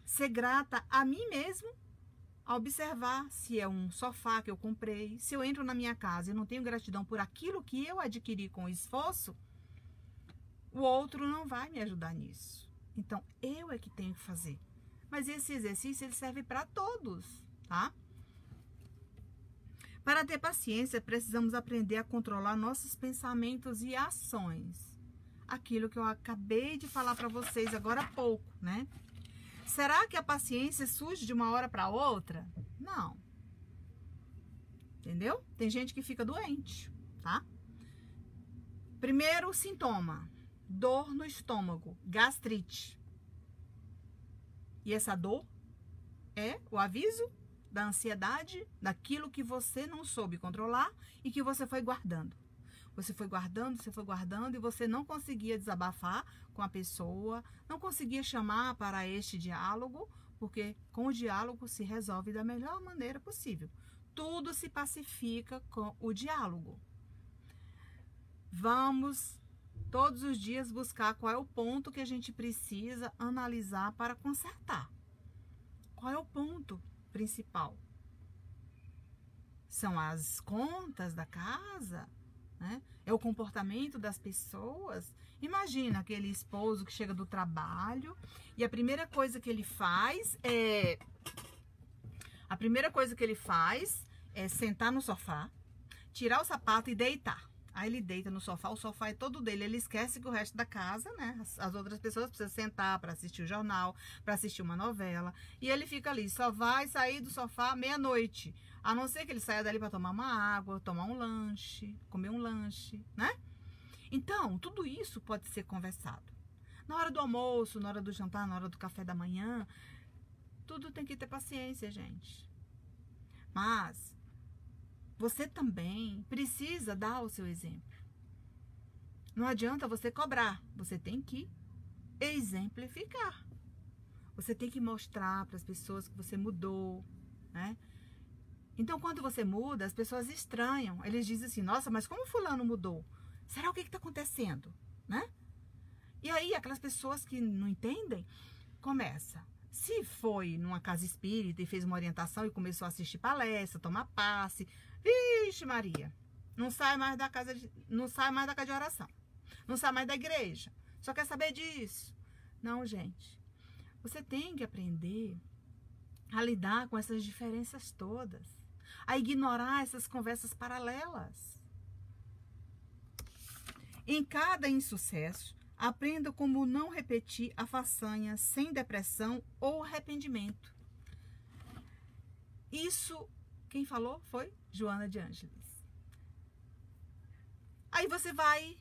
ser grata a mim mesmo, a observar se é um sofá que eu comprei. Se eu entro na minha casa e não tenho gratidão por aquilo que eu adquiri com esforço, o outro não vai me ajudar nisso. Então, eu é que tenho que fazer. Mas esse exercício, ele serve para todos, tá? Para ter paciência, precisamos aprender a controlar nossos pensamentos e ações. Aquilo que eu acabei de falar para vocês agora há pouco, né? Será que a paciência surge de uma hora para outra? Não. Entendeu? Tem gente que fica doente, tá? Primeiro sintoma: dor no estômago, gastrite. E essa dor é o aviso da ansiedade, daquilo que você não soube controlar e que você foi guardando. Você foi guardando e você não conseguia desabafar com a pessoa, não conseguia chamar para este diálogo, porque com o diálogo se resolve da melhor maneira possível. Tudo se pacifica com o diálogo. Vamos todos os dias buscar qual é o ponto que a gente precisa analisar para consertar. Qual é o ponto principal? São as contas da casa? Né? É o comportamento das pessoas? Imagina aquele esposo que chega do trabalho e a primeira coisa que ele faz é sentar no sofá, tirar o sapato e deitar. Aí ele deita no sofá, o sofá é todo dele, ele esquece que o resto da casa, né, as outras pessoas precisam sentar para assistir o jornal, para assistir uma novela, e ele fica ali, só vai sair do sofá meia-noite, a não ser que ele saia dali para tomar uma água, tomar um lanche, comer um lanche, né? Então, tudo isso pode ser conversado. Na hora do almoço, na hora do jantar, na hora do café da manhã, tudo tem que ter paciência, gente. Mas você também precisa dar o seu exemplo. Não adianta você cobrar, você tem que exemplificar. Você tem que mostrar para as pessoas que você mudou, né? Então, quando você muda, as pessoas estranham. Eles dizem assim, nossa, mas como fulano mudou? Será o que está acontecendo? Né? E aí, aquelas pessoas que não entendem, começa. Se foi numa casa espírita e fez uma orientação e começou a assistir palestra, tomar passe, vixe Maria, não sai mais da casa de oração, não sai mais da igreja, só quer saber disso. Não, gente, você tem que aprender a lidar com essas diferenças todas, a ignorar essas conversas paralelas. Em cada insucesso, aprenda como não repetir a façanha sem depressão ou arrependimento. Isso, quem falou foi Joana de Ângeles. Aí você vai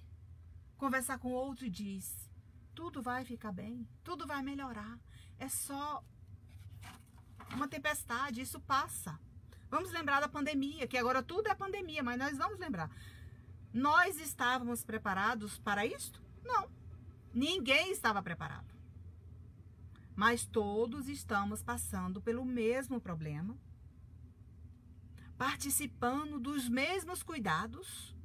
conversar com outro e diz, tudo vai ficar bem, tudo vai melhorar. É só uma tempestade, isso passa. Vamos lembrar da pandemia, que agora tudo é pandemia, mas nós vamos lembrar. Nós estávamos preparados para isto? Não. Ninguém estava preparado. Mas todos estamos passando pelo mesmo problema, participando dos mesmos cuidados.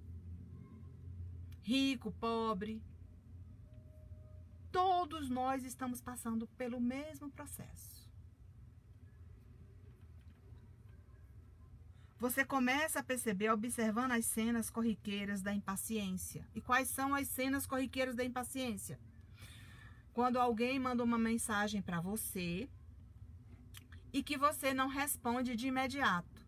Rico, pobre, todos nós estamos passando pelo mesmo processo. Você começa a perceber observando as cenas corriqueiras da impaciência. E quais são as cenas corriqueiras da impaciência? Quando alguém manda uma mensagem para você e que você não responde de imediato.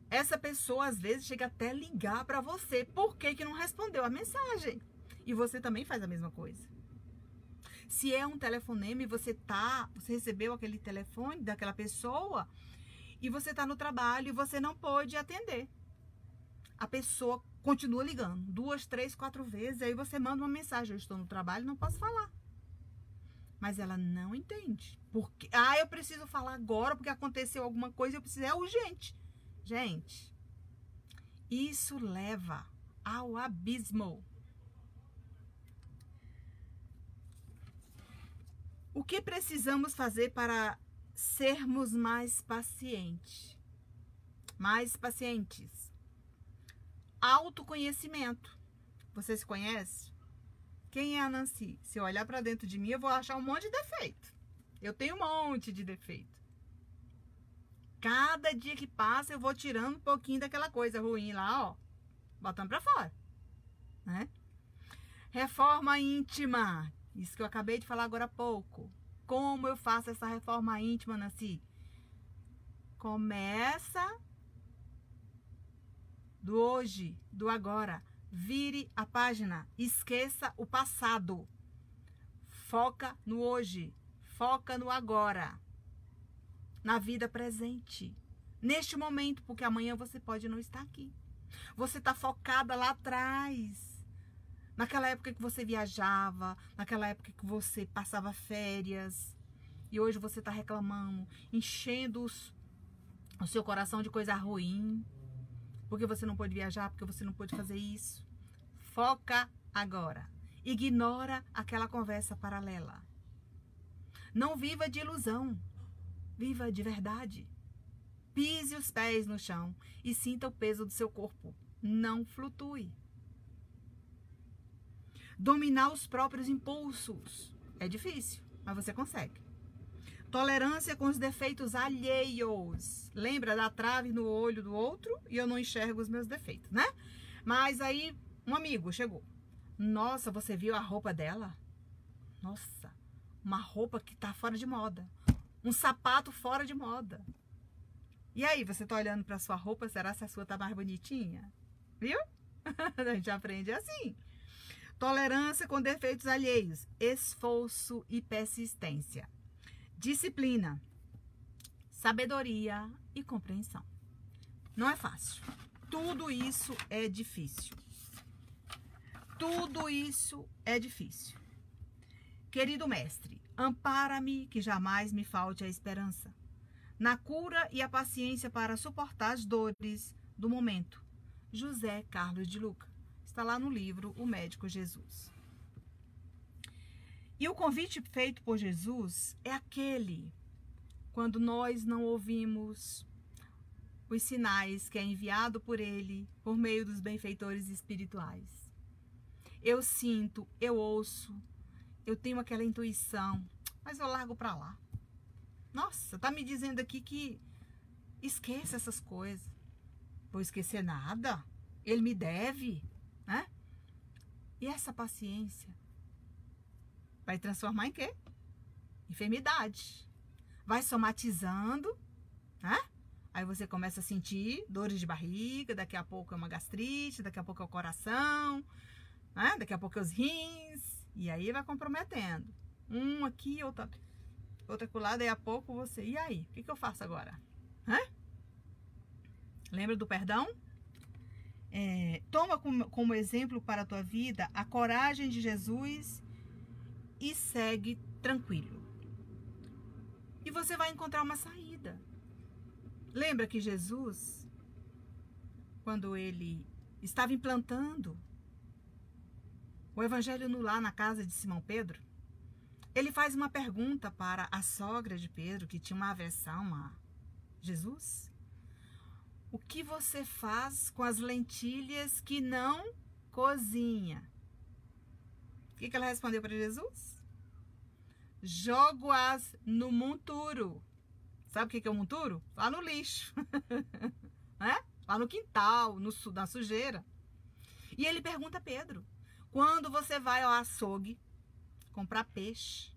Essa pessoa, às vezes, chega até a ligar para você. Por que não respondeu a mensagem? E você também faz a mesma coisa. Se é um telefonema e você recebeu aquele telefone daquela pessoa e você está no trabalho e você não pode atender. A pessoa continua ligando 2, 3, 4 vezes, aí você manda uma mensagem: eu estou no trabalho, não posso falar. Mas ela não entende. Porque, eu preciso falar agora porque aconteceu alguma coisa, é urgente. Gente, isso leva ao abismo. O que precisamos fazer para sermos mais pacientes? Mais pacientes. Autoconhecimento. Você se conhece? Quem é a Nancy? Se eu olhar para dentro de mim, eu vou achar um monte de defeito. Eu tenho um monte de defeito. Cada dia que passa, eu vou tirando um pouquinho daquela coisa ruim lá, ó, botando para fora, né? Reforma íntima. Isso que eu acabei de falar agora há pouco. Como eu faço essa reforma íntima, Nancy? Começa do hoje, do agora. Vire a página. Esqueça o passado. Foca no hoje. Foca no agora. Na vida presente. Neste momento, porque amanhã você pode não estar aqui. Você está focada lá atrás. Naquela época que você viajava, naquela época que você passava férias, e hoje você está reclamando, enchendo o seu coração de coisa ruim, porque você não pôde viajar, porque você não pôde fazer isso. Foca agora. Ignora aquela conversa paralela. Não viva de ilusão, viva de verdade. Pise os pés no chão e sinta o peso do seu corpo. Não flutue. Dominar os próprios impulsos é difícil, mas você consegue. Tolerância com os defeitos alheios. Lembra da trave no olho do outro e eu não enxergo os meus defeitos, né? Mas aí um amigo chegou. Nossa, você viu a roupa dela? Nossa, uma roupa que tá fora de moda. Um sapato fora de moda. E aí, você tá olhando pra sua roupa, será que a sua tá mais bonitinha? Viu? A gente aprende assim. Tolerância com defeitos alheios, esforço e persistência. Disciplina, sabedoria e compreensão. Não é fácil. Tudo isso é difícil. Tudo isso é difícil. Querido mestre, ampara-me que jamais me falte a esperança, na cura e a paciência para suportar as dores do momento. José Carlos de Luca. Está lá no livro O Médico Jesus. E o convite feito por Jesus é aquele quando nós não ouvimos os sinais que é enviado por ele por meio dos benfeitores espirituais. Eu sinto, eu ouço, eu tenho aquela intuição, mas eu largo para lá. Nossa, tá me dizendo aqui que esqueça essas coisas. Vou esquecer nada? Ele me deve, né? E essa paciência vai transformar em quê? Enfermidade. Vai somatizando, né? Aí você começa a sentir dores de barriga, daqui a pouco é uma gastrite, daqui a pouco é o coração, né? Daqui a pouco é os rins, e aí vai comprometendo. Um aqui, outro acolá, daí a pouco você... E aí? O que eu faço agora? Hã? Lembra do perdão? Toma como exemplo para a tua vida a coragem de Jesus e segue tranquilo. E você vai encontrar uma saída. Lembra que Jesus, quando ele estava implantando o evangelho no lar na casa de Simão Pedro, ele faz uma pergunta para a sogra de Pedro, que tinha uma aversão a Jesus. O que você faz com as lentilhas que não cozinha? O que ela respondeu para Jesus? Jogo-as no monturo. Sabe o que é o monturo? Lá no lixo. Né? Lá no quintal, na sujeira. E ele pergunta a Pedro, quando você vai ao açougue comprar peixe,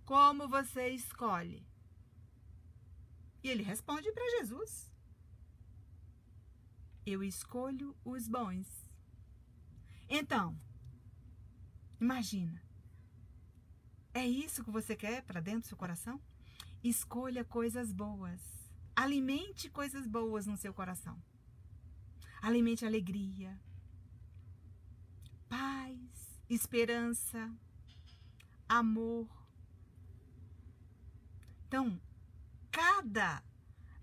como você escolhe? E ele responde para Jesus, eu escolho os bons. Então, imagina, É isso que você quer para dentro do seu coração? Escolha coisas boas. Alimente coisas boas no seu coração. Alimente alegria, paz, esperança, amor. Então, cada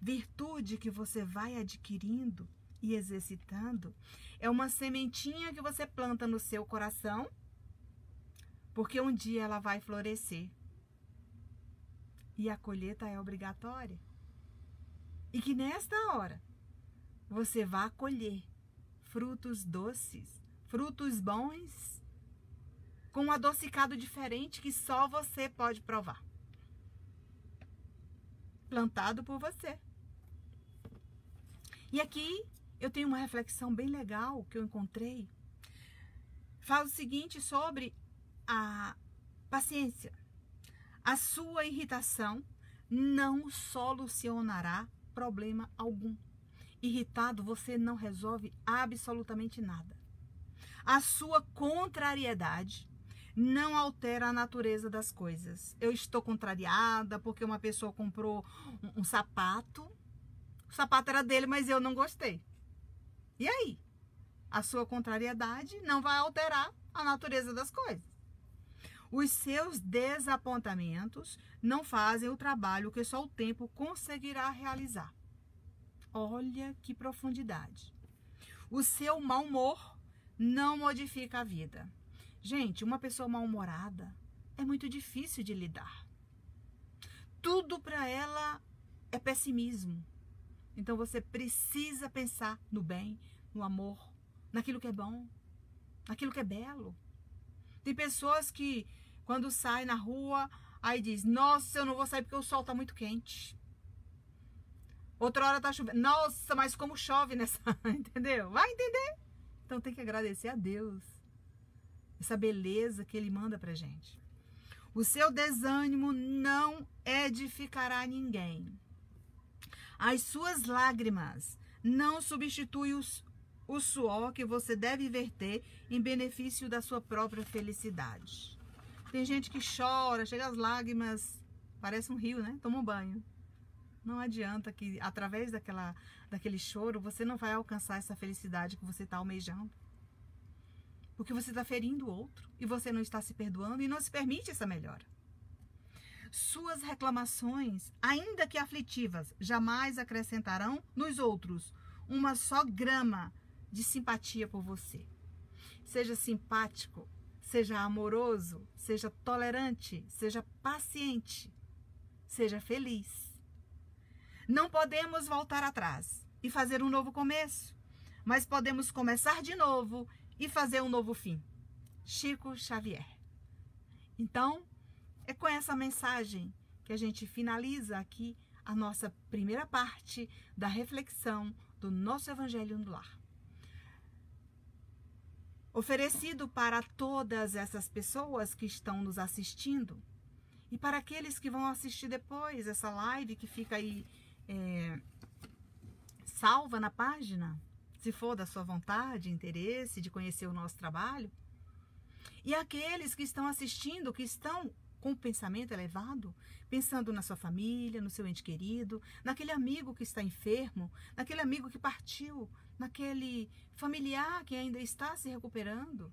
virtude que você vai adquirindo e exercitando é uma sementinha que você planta no seu coração, porque um dia ela vai florescer. E a colheita é obrigatória. E que nesta hora você vá colher frutos doces, frutos bons, com um adocicado diferente que só você pode provar. Plantado por você. E aqui eu tenho uma reflexão bem legal que eu encontrei. Fala o seguinte sobre a paciência. A sua irritação não solucionará problema algum. Irritado, você não resolve absolutamente nada. A sua contrariedade não altera a natureza das coisas. Eu estou contrariada porque uma pessoa comprou um sapato. O sapato era dele, mas eu não gostei. E aí? A sua contrariedade não vai alterar a natureza das coisas. Os seus desapontamentos não fazem o trabalho que só o tempo conseguirá realizar. Olha que profundidade. O seu mau humor não modifica a vida. Gente, uma pessoa mal-humorada é muito difícil de lidar. Tudo para ela é pessimismo. Então você precisa pensar no bem, no amor, naquilo que é bom, naquilo que é belo. Tem pessoas que, quando saem na rua, aí diz, nossa, eu não vou sair porque o sol tá muito quente. Outra hora tá chovendo. Nossa, mas como chove nessa... Entendeu? Vai entender? Então tem que agradecer a Deus. Essa beleza que Ele manda pra gente. O seu desânimo não edificará ninguém. As suas lágrimas não substituem o suor que você deve verter em benefício da sua própria felicidade. Tem gente que chora, chega as lágrimas, parece um rio, né? Toma um banho. Não adianta que através daquele choro você não vai alcançar essa felicidade que você está almejando. Porque você está ferindo o outro e você não está se perdoando e não se permite essa melhora. Suas reclamações, ainda que aflitivas, jamais acrescentarão nos outros uma só grama de simpatia por você. Seja simpático, seja amoroso, seja tolerante, seja paciente, seja feliz. Não podemos voltar atrás e fazer um novo começo, mas podemos começar de novo e fazer um novo fim. Chico Xavier. Então, é com essa mensagem que a gente finaliza aqui a nossa primeira parte da reflexão do nosso Evangelho no Lar. Oferecido para todas essas pessoas que estão nos assistindo e para aqueles que vão assistir depois essa live que fica aí salva na página, se for da sua vontade, interesse de conhecer o nosso trabalho. E aqueles que estão assistindo, que estão com o pensamento elevado, pensando na sua família, no seu ente querido, naquele amigo que está enfermo, naquele amigo que partiu, naquele familiar que ainda está se recuperando.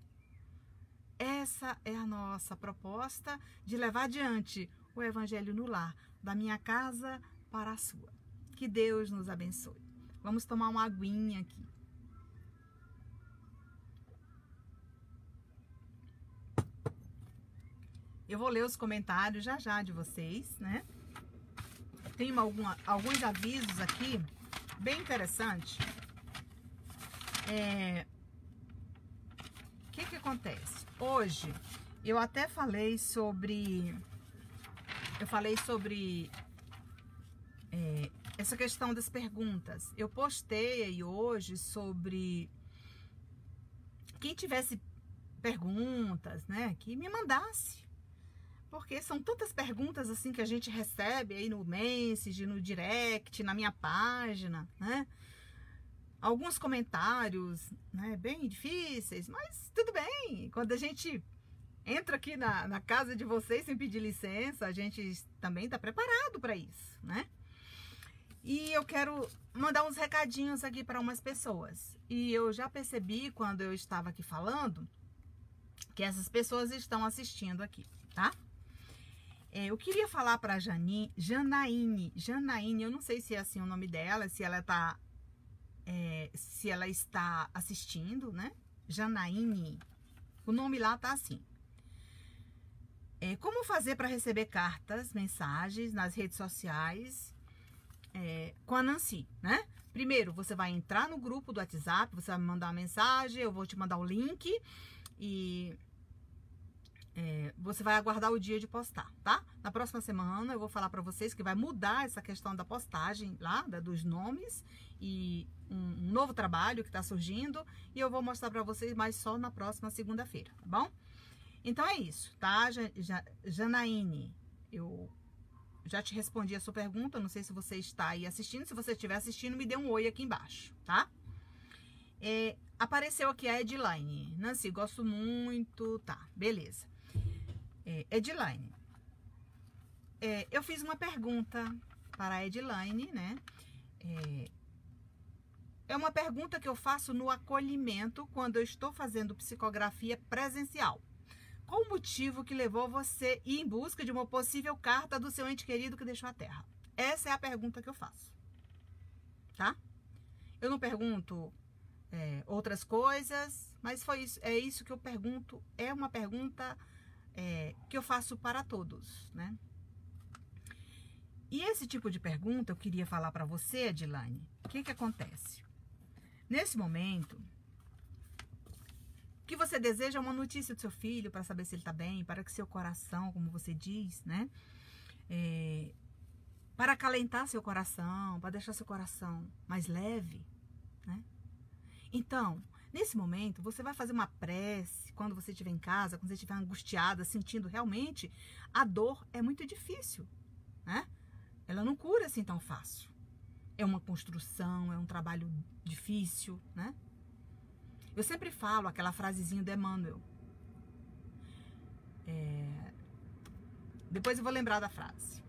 Essa é a nossa proposta de levar adiante o Evangelho no Lar, da minha casa para a sua. Que Deus nos abençoe. Vamos tomar uma aguinha aqui. Eu vou ler os comentários já de vocês, né? Tem alguns avisos aqui, bem interessante. O que acontece? Hoje, eu até falei sobre... essa questão das perguntas. Eu postei aí hoje sobre... Quem tivesse perguntas, né? Que me mandasse. Porque são tantas perguntas assim que a gente recebe aí no message, no direct, na minha página, né? Alguns comentários, né, bem difíceis, mas tudo bem. Quando a gente entra aqui na casa de vocês sem pedir licença, a gente também está preparado para isso, né? E eu quero mandar uns recadinhos aqui para umas pessoas. E eu já percebi quando eu estava aqui falando que essas pessoas estão assistindo aqui, tá? Eu queria falar para Janaíne, eu não sei se é assim o nome dela, se ela está assistindo, né? Janaíne, o nome lá tá assim. Como fazer para receber cartas, mensagens nas redes sociais com a Nancy, né? Primeiro, você vai entrar no grupo do WhatsApp, você vai me mandar uma mensagem, eu vou te mandar o link e você vai aguardar o dia de postar, tá? Na próxima semana eu vou falar para vocês que vai mudar essa questão da postagem lá, dos nomes e um novo trabalho que está surgindo e eu vou mostrar para vocês, mas só na próxima segunda-feira, tá bom? Então é isso, tá, Janaíne? Eu já te respondi a sua pergunta, não sei se você está aí assistindo. Se você estiver assistindo, me dê um oi aqui embaixo, tá? Apareceu aqui a Edilane. Nancy, gosto muito, tá, beleza. Edilane, eu fiz uma pergunta para a Edilane, né? É uma pergunta que eu faço no acolhimento quando eu estou fazendo psicografia presencial. Qual o motivo que levou você a ir em busca de uma possível carta do seu ente querido que deixou a Terra? Essa é a pergunta que eu faço, tá? Eu não pergunto outras coisas, mas é isso que eu pergunto. É uma pergunta que eu faço para todos, né? E esse tipo de pergunta eu queria falar para você, Edilane. O que acontece? Nesse momento que você deseja uma notícia do seu filho para saber se ele está bem, para que seu coração, como você diz, né? Para acalentar seu coração, para deixar seu coração mais leve, né? Então, nesse momento, você vai fazer uma prece quando você estiver em casa, quando você estiver angustiada, sentindo realmente a dor é muito difícil, né? Ela não cura assim tão fácil. É uma construção, é um trabalho difícil, né? Eu sempre falo aquela frasezinha do Emmanuel. Depois eu vou lembrar da frase.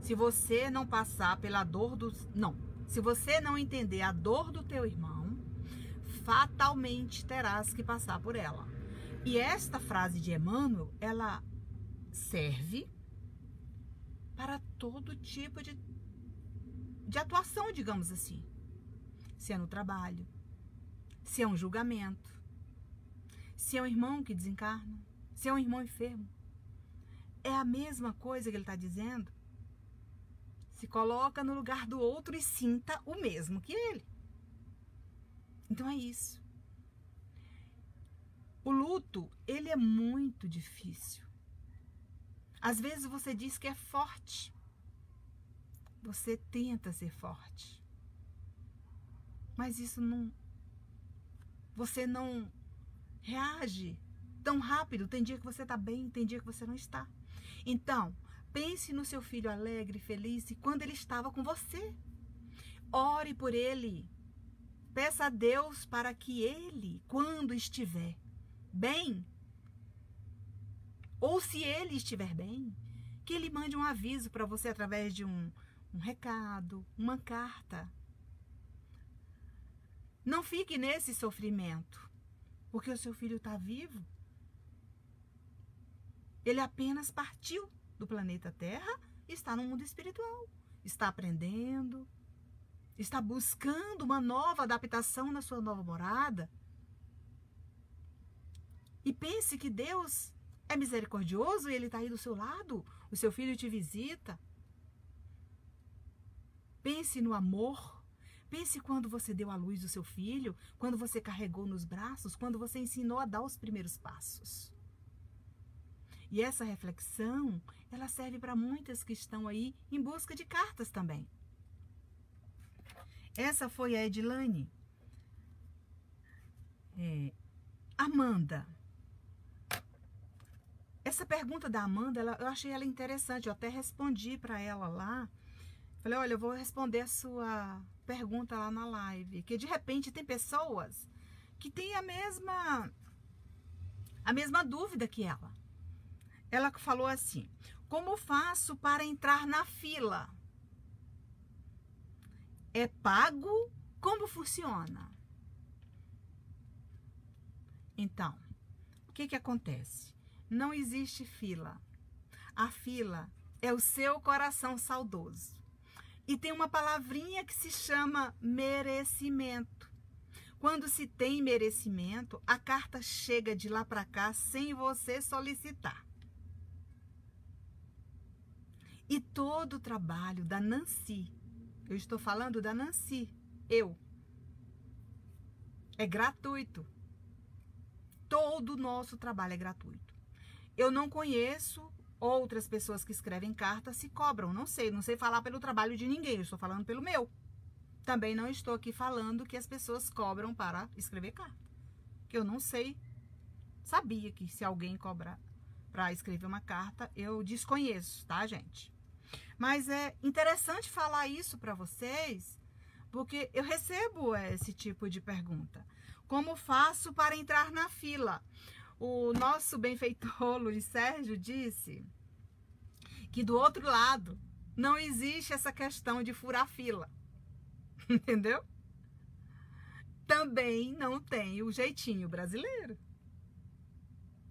Se você não passar pela dor se você não entender a dor do teu irmão, fatalmente terás que passar por ela. E esta frase de Emmanuel, ela serve para todo tipo de atuação, digamos assim. Se é no trabalho, se é um julgamento, se é um irmão que desencarna, se é um irmão enfermo. É a mesma coisa que ele está dizendo. Se coloca no lugar do outro e sinta o mesmo que ele. Então é isso. O luto, ele é muito difícil. Às vezes você diz que é forte. Você tenta ser forte. Mas isso não... Você não reage tão rápido. Tem dia que você está bem, tem dia que você não está. Então, pense no seu filho alegre, feliz, e quando ele estava com você. Ore por ele. Peça a Deus para que ele, quando estiver bem, ou se ele estiver bem, que ele mande um aviso para você através de um recado, uma carta. Não fique nesse sofrimento, porque o seu filho está vivo. Ele apenas partiu do planeta Terra e está no mundo espiritual. Está aprendendo, está buscando uma nova adaptação na sua nova morada. E pense que Deus é misericordioso e Ele está aí do seu lado. O seu filho te visita. Pense no amor. Pense quando você deu à luz o seu filho, quando você carregou nos braços, quando você ensinou a dar os primeiros passos. E essa reflexão, ela serve para muitas que estão aí em busca de cartas também. Essa foi a Edilane. Amanda. Essa pergunta da Amanda, eu achei ela interessante. Eu até respondi para ela lá. Falei, olha, eu vou responder a sua pergunta lá na live. Que de repente tem pessoas que tem a mesma dúvida que ela. Ela falou assim: como faço para entrar na fila? É pago? Como funciona? Então, o que acontece? Não existe fila. A fila é o seu coração saudoso. E tem uma palavrinha que se chama merecimento. Quando se tem merecimento, a carta chega de lá para cá sem você solicitar. E todo o trabalho da Nancy, eu estou falando da Nancy, é gratuito. Todo o nosso trabalho é gratuito. Eu não conheço outras pessoas que escrevem cartas se cobram. Não sei falar pelo trabalho de ninguém, eu estou falando pelo meu. Também não estou aqui falando que as pessoas cobram para escrever carta. Que eu não sei. Sabia que se alguém cobrar para escrever uma carta, eu desconheço, tá, gente? Mas é interessante falar isso para vocês, porque eu recebo esse tipo de pergunta. Como faço para entrar na fila? O nosso benfeitor Luiz Sérgio disse que do outro lado não existe essa questão de furar fila. Entendeu? Também não tem o jeitinho brasileiro.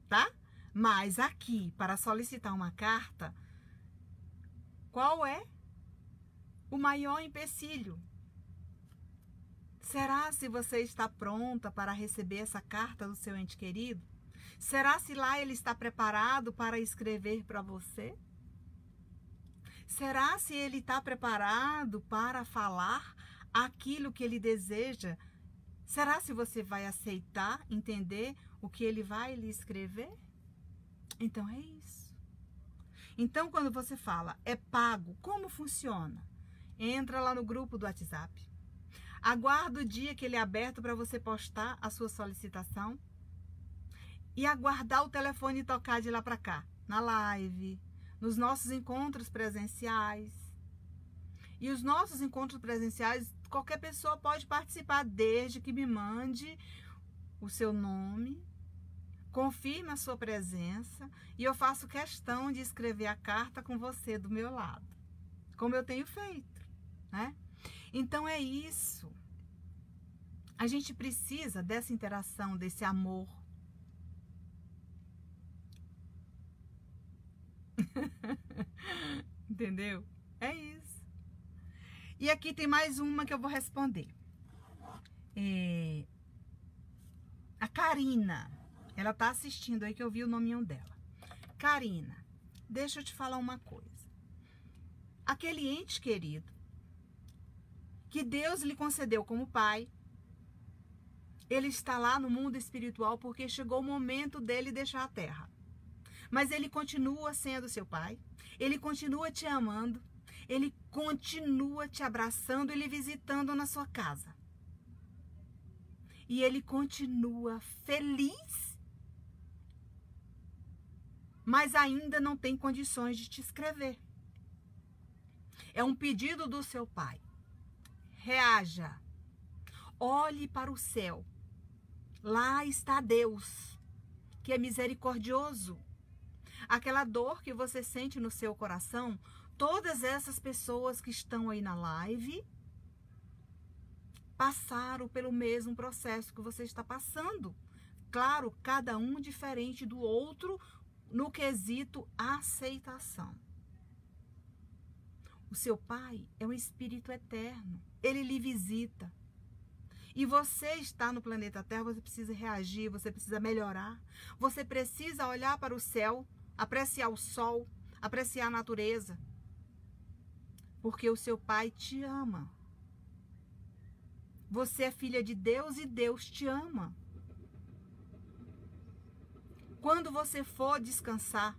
Tá? Mas aqui, para solicitar uma carta, qual é o maior empecilho? Será se você está pronta para receber essa carta do seu ente querido? Será se lá ele está preparado para escrever para você? Será se ele está preparado para falar aquilo que ele deseja? Será se você vai aceitar, entender o que ele vai lhe escrever? Então é isso. Então quando você fala, é pago, como funciona? Entra lá no grupo do WhatsApp. Aguarda o dia que ele é aberto para você postar a sua solicitação e aguardar o telefone tocar de lá para cá, na live, nos nossos encontros presenciais. E os nossos encontros presenciais, qualquer pessoa pode participar, desde que me mande o seu nome, confirme a sua presença e eu faço questão de escrever a carta com você do meu lado, como eu tenho feito, né? Então é isso. A gente precisa dessa interação, desse amor. Entendeu? É isso. E aqui tem mais uma que eu vou responder. A Karina, ela tá assistindo aí que eu vi o nominho dela. Karina, deixa eu te falar uma coisa. Aquele ente querido que Deus lhe concedeu como pai, ele está lá no mundo espiritual porque chegou o momento dele deixar a terra. Mas ele continua sendo seu pai, ele continua te amando, ele continua te abraçando e lhe visitando na sua casa. E ele continua feliz, mas ainda não tem condições de te escrever. É um pedido do seu pai. Reaja. Olhe para o céu. Lá está Deus, que é misericordioso. Aquela dor que você sente no seu coração, todas essas pessoas que estão aí na live passaram pelo mesmo processo que você está passando. Claro, cada um diferente do outro no quesito aceitação. O seu pai é um espírito eterno. Ele lhe visita. E você está no planeta Terra, você precisa reagir, você precisa melhorar. Você precisa olhar para o céu, apreciar o sol, apreciar a natureza. Porque o seu pai te ama. Você é filha de Deus e Deus te ama. Quando você for descansar,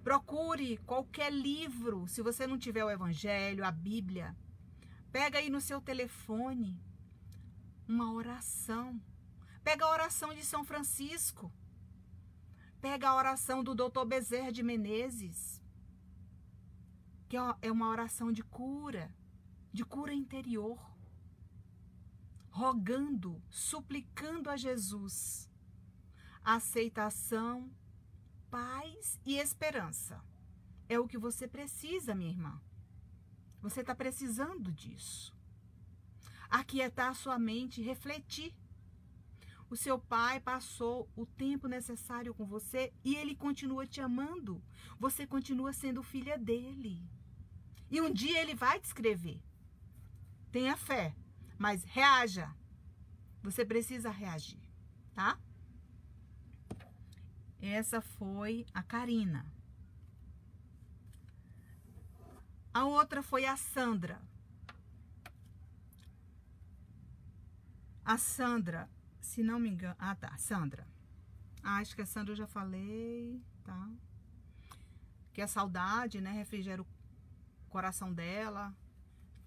procure qualquer livro, se você não tiver o Evangelho, a Bíblia. Pega aí no seu telefone uma oração. Pega a oração de São Francisco. Pega a oração do Dr. Bezerra de Menezes, que é uma oração de cura interior. rogando, suplicando a Jesus aceitação, paz e esperança. É o que você precisa, minha irmã. Você está precisando disso. Aquietar sua mente e refletir. O seu pai passou o tempo necessário com você e ele continua te amando. Você continua sendo filha dele. E um dia ele vai te escrever. Tenha fé, mas reaja. Você precisa reagir, tá? Essa foi a Karina. A outra foi a Sandra. A Sandra, se não me engano... Ah, tá, Sandra. Acho que a Sandra eu já falei, tá? Que a saudade, né, refrigera o coração dela.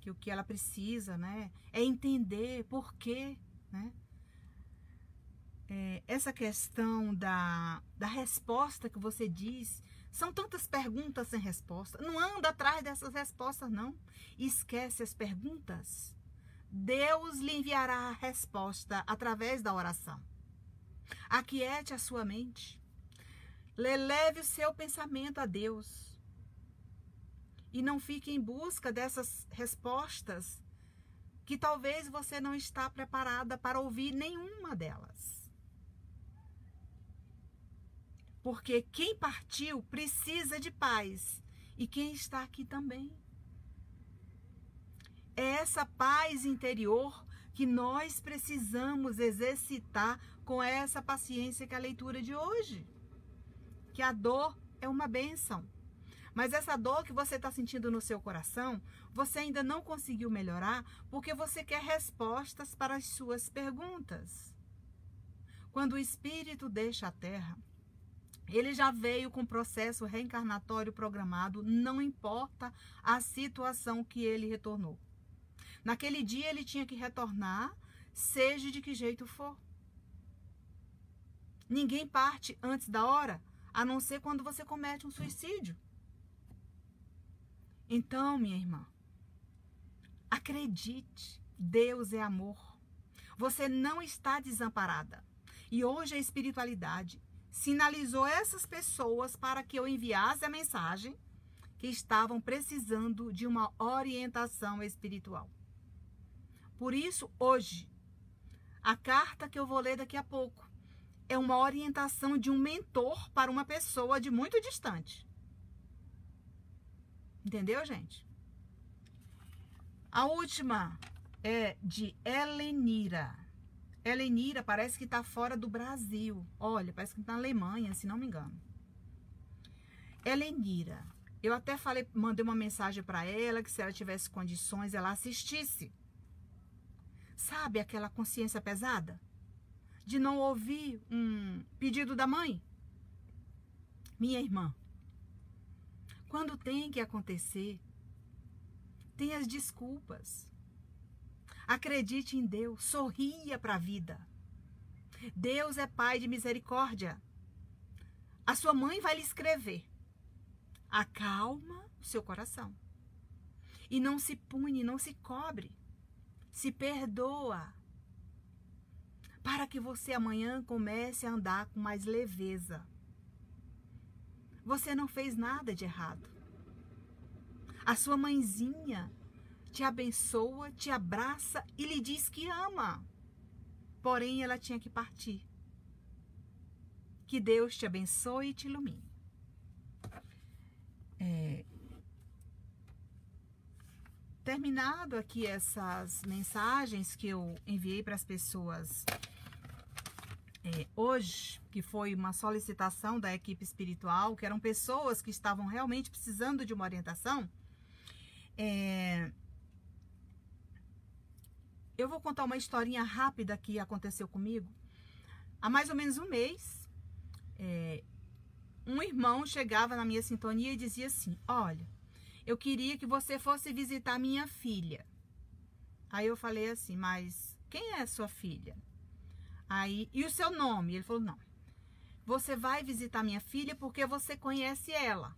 Que o que ela precisa, né, é entender por quê, né? Essa questão da resposta que você diz, são tantas perguntas sem resposta. Não anda atrás dessas respostas, não. Esquece as perguntas. Deus lhe enviará a resposta através da oração. Aquiete a sua mente. Leve o seu pensamento a Deus. E não fique em busca dessas respostas que talvez você não está preparada para ouvir nenhuma delas. Porque quem partiu precisa de paz. E quem está aqui também. É essa paz interior que nós precisamos exercitar com essa paciência que é a leitura de hoje. Que a dor é uma bênção. Mas essa dor que você está sentindo no seu coração, você ainda não conseguiu melhorar porque você quer respostas para as suas perguntas. Quando o espírito deixa a terra, ele já veio com o processo reencarnatório programado, não importa a situação que ele retornou. Naquele dia ele tinha que retornar, seja de que jeito for. Ninguém parte antes da hora, a não ser quando você comete um suicídio. Então, minha irmã, acredite, Deus é amor. Você não está desamparada. E hoje a espiritualidade sinalizou essas pessoas para que eu enviasse a mensagem que estavam precisando de uma orientação espiritual. Por isso, hoje, a carta que eu vou ler daqui a pouco é uma orientação de um mentor para uma pessoa de muito distante. Entendeu, gente? A última é de Helenira. Helenira parece que está fora do Brasil. Olha, parece que está na Alemanha, se não me engano. Helenira, eu até mandei uma mensagem para ela que se ela tivesse condições, ela assistisse. Sabe aquela consciência pesada? De não ouvir um pedido da mãe? Minha irmã, quando tem que acontecer, tem as desculpas. Acredite em Deus, sorria para a vida. Deus é Pai de misericórdia. A sua mãe vai lhe escrever. Acalma o seu coração. E não se pune, não se cobre. Se perdoa. Para que você amanhã comece a andar com mais leveza. Você não fez nada de errado. A sua mãezinha te abençoa, te abraça e lhe diz que ama. Porém, ela tinha que partir. Que Deus te abençoe e te ilumine. Terminado aqui essas mensagens que eu enviei para as pessoas hoje, que foi uma solicitação da equipe espiritual, que eram pessoas que estavam realmente precisando de uma orientação, eu vou contar uma historinha rápida que aconteceu comigo. Há mais ou menos um mês, um irmão chegava na minha sintonia e dizia assim: olha, eu queria que você fosse visitar minha filha. Aí eu falei assim: mas quem é sua filha? Aí, e o seu nome? Ele falou: não, você vai visitar minha filha porque você conhece ela.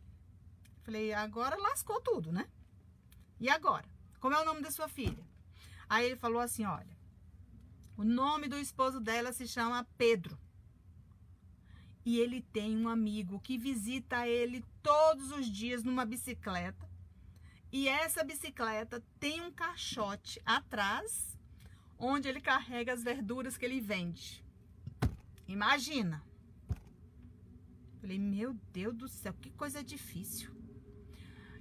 Falei: agora lascou tudo, né? E agora? Como é o nome da sua filha? Aí ele falou assim: olha, O nome do esposo dela se chama Pedro. E ele tem um amigo que visita ele todos os dias numa bicicleta. E essa bicicleta tem um caixote atrás, onde ele carrega as verduras que ele vende. Imagina. Falei, meu Deus do céu, que coisa difícil.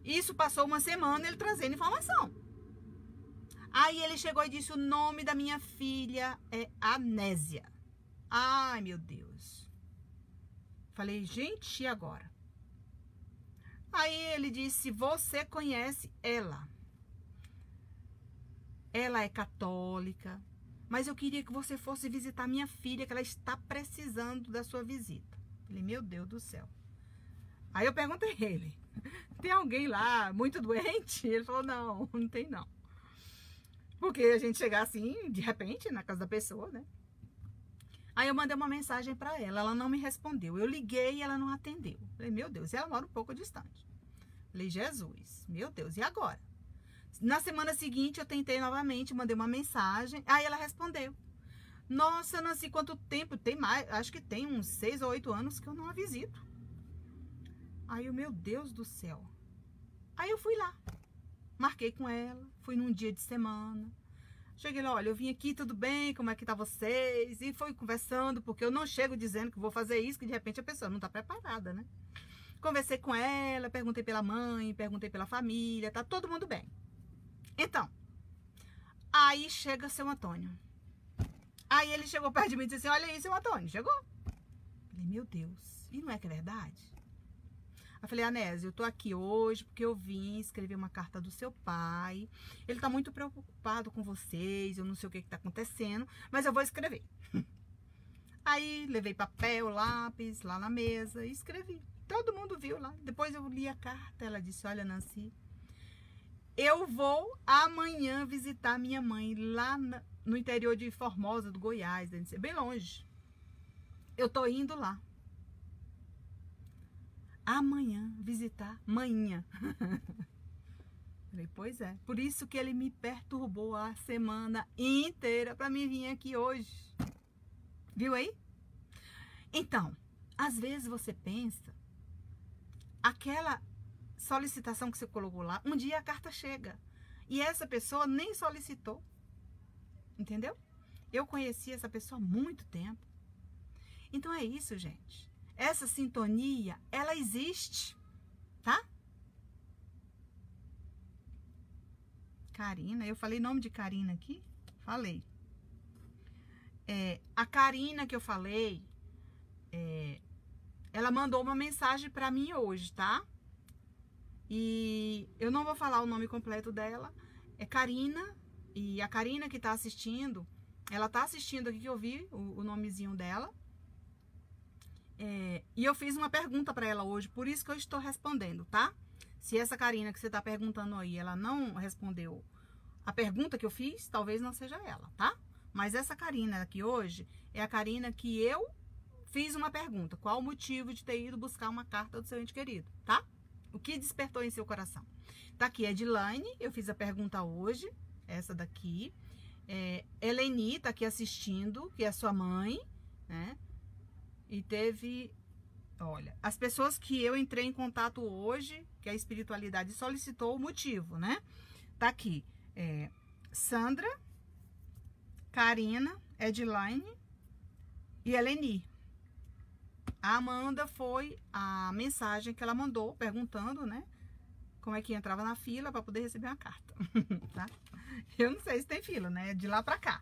Isso passou uma semana ele trazendo informação. Aí ele chegou e disse, o nome da minha filha é Anésia. Ai, meu Deus. Falei, gente, e agora? Aí ele disse, você conhece ela. Ela é católica, mas eu queria que você fosse visitar minha filha, que ela está precisando da sua visita. Falei, meu Deus do céu. Aí eu perguntei a ele, tem alguém lá muito doente? Ele falou, não, não tem não. Porque a gente chegar assim, de repente, na casa da pessoa, né? Aí eu mandei uma mensagem para ela, ela não me respondeu. Eu liguei e ela não atendeu. Falei, meu Deus, e ela mora um pouco distante. Falei, Jesus, meu Deus, e agora? Na semana seguinte eu tentei novamente, mandei uma mensagem, aí ela respondeu. Nossa, Nancy, quanto tempo? Tem mais, acho que tem uns 6 ou 8 anos que eu não a visito. Aí eu, meu Deus do céu. Aí eu fui lá, marquei com ela, fui num dia de semana. Cheguei lá, olha, eu vim aqui, tudo bem, como é que tá vocês? E fui conversando, porque eu não chego dizendo que vou fazer isso, que de repente a pessoa não tá preparada, né? Conversei com ela, perguntei pela mãe, perguntei pela família, tá todo mundo bem. Então, aí chega seu Antônio. Aí ele chegou perto de mim e disse assim, olha aí, seu Antônio, chegou? Falei, meu Deus, e não é que é verdade? Eu falei, Anésia, eu tô aqui hoje porque eu vim escrever uma carta do seu pai. Ele tá muito preocupado com vocês, eu não sei o que tá acontecendo, mas eu vou escrever. Aí levei papel, lápis lá na mesa e escrevi. Todo mundo viu lá. Depois eu li a carta, ela disse, olha, Nancy, eu vou amanhã visitar minha mãe lá no interior de Formosa, do Goiás, bem longe. Eu tô indo lá. Amanhã, visitar manhã. Falei, pois é. Por isso que ele me perturbou a semana inteira para mim vir aqui hoje. Viu aí? Então, às vezes você pensa, aquela solicitação que você colocou lá, um dia a carta chega. E essa pessoa nem solicitou. Entendeu? Eu conheci essa pessoa há muito tempo. Então é isso, gente. Essa sintonia, ela existe, tá? Karina, eu falei nome de Karina aqui? Falei. A Karina que eu falei, ela mandou uma mensagem pra mim hoje, tá? E eu não vou falar o nome completo dela. É Karina, e a Karina que tá assistindo, ela tá assistindo aqui que eu vi o nomezinho dela. E eu fiz uma pergunta para ela hoje, por isso que eu estou respondendo, tá? Se essa Karina que você está perguntando aí, ela não respondeu a pergunta que eu fiz, talvez não seja ela, tá? Mas essa Karina aqui hoje é a Karina que eu fiz uma pergunta. Qual o motivo de ter ido buscar uma carta do seu ente querido, tá? O que despertou em seu coração? Tá aqui, Edilane, eu fiz a pergunta hoje, essa daqui. Eleni tá aqui assistindo, que é a sua mãe, né? E teve, olha, as pessoas que eu entrei em contato hoje, que a espiritualidade solicitou o motivo, né? Tá aqui, Sandra, Karina, Edline e Eleni. A Amanda foi a mensagem que ela mandou, perguntando, né? Como é que entrava na fila para poder receber uma carta, tá? Eu não sei se tem fila, né? De lá para cá.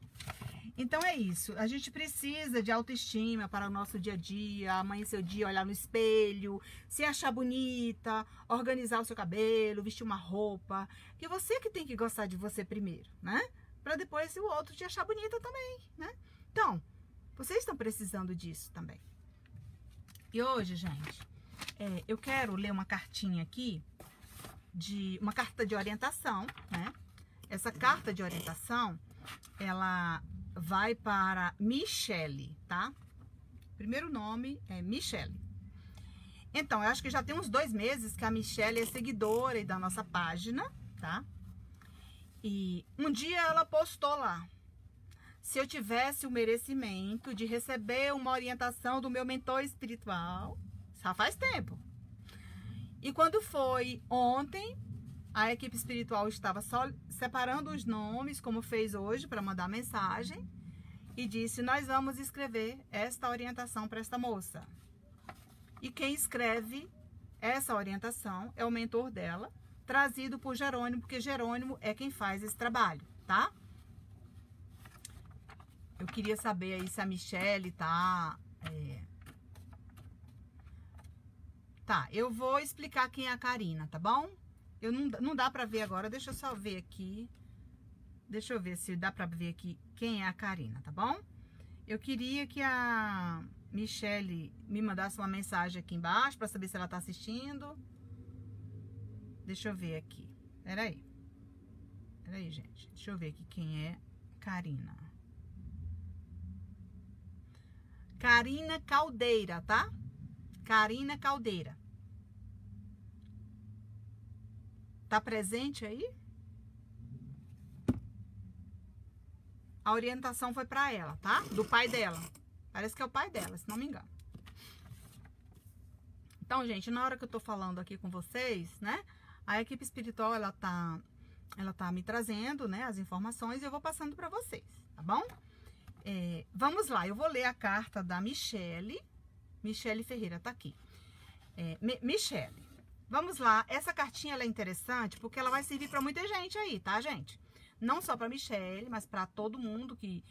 Então é isso, a gente precisa de autoestima para o nosso dia a dia, amanhecer o dia, olhar no espelho, se achar bonita, organizar o seu cabelo, vestir uma roupa, que você que tem que gostar de você primeiro, né? Para depois o outro te achar bonita também, né? Então, vocês estão precisando disso também. E hoje, gente, eu quero ler uma cartinha aqui, uma carta de orientação, né? Essa carta de orientação, ela vai para Michele, tá? Primeiro nome é Michele. Então, eu acho que já tem uns 2 meses que a Michele é seguidora aí da nossa página, tá? E um dia ela postou lá: se eu tivesse o merecimento de receber uma orientação do meu mentor espiritual. Já faz tempo. E quando foi ontem, a equipe espiritual estava só separando os nomes, como fez hoje, para mandar mensagem. E disse, nós vamos escrever esta orientação para esta moça. E quem escreve essa orientação é o mentor dela, trazido por Jerônimo, porque Jerônimo é quem faz esse trabalho, tá? Eu queria saber aí se a Michele tá... Tá, eu vou explicar quem é a Karina, tá bom? Não dá pra ver agora, deixa eu só ver aqui. Deixa eu ver se dá pra ver aqui quem é a Karina, tá bom? Eu queria que a Michele me mandasse uma mensagem aqui embaixo pra saber se ela tá assistindo. Deixa eu ver aqui. Peraí, gente. Deixa eu ver aqui quem é Karina. Karina Caldeira, tá? Karina Caldeira. Tá presente aí? A orientação foi pra ela, tá? Do pai dela. Parece que é o pai dela, se não me engano. Então, gente, na hora que eu tô falando aqui com vocês, né? A equipe espiritual, ela tá me trazendo, né? As informações e eu vou passando pra vocês, tá bom? Vamos lá, eu vou ler a carta da Michele. Michele Ferreira tá aqui. Michele, vamos lá. Essa cartinha ela é interessante porque ela vai servir para muita gente aí, tá, gente? Não só para Michele, mas para todo mundo que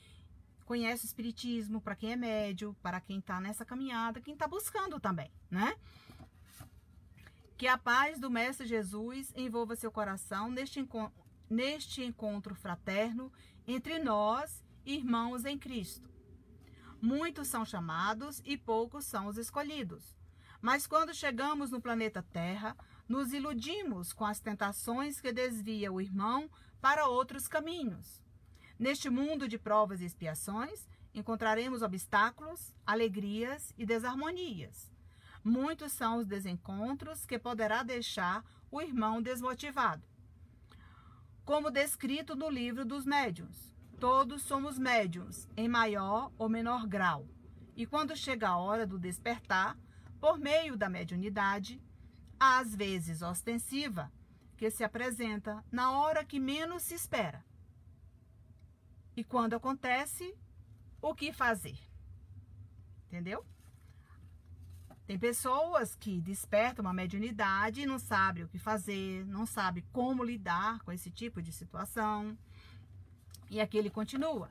conhece o espiritismo, para quem é médio, para quem tá nessa caminhada, quem tá buscando também, né? Que a paz do Mestre Jesus envolva seu coração neste encontro fraterno entre nós, irmãos em Cristo. Muitos são chamados e poucos são os escolhidos. Mas quando chegamos no planeta Terra, nos iludimos com as tentações que desviam o irmão para outros caminhos. Neste mundo de provas e expiações, encontraremos obstáculos, alegrias e desarmonias. Muitos são os desencontros que poderá deixar o irmão desmotivado. Como descrito no livro dos médiuns, todos somos médiuns, em maior ou menor grau. E quando chega a hora do despertar, por meio da mediunidade, às vezes ostensiva, que se apresenta na hora que menos se espera. E quando acontece, o que fazer? Entendeu? Tem pessoas que despertam uma mediunidade e não sabem o que fazer, não sabem como lidar com esse tipo de situação. E aqui ele continua.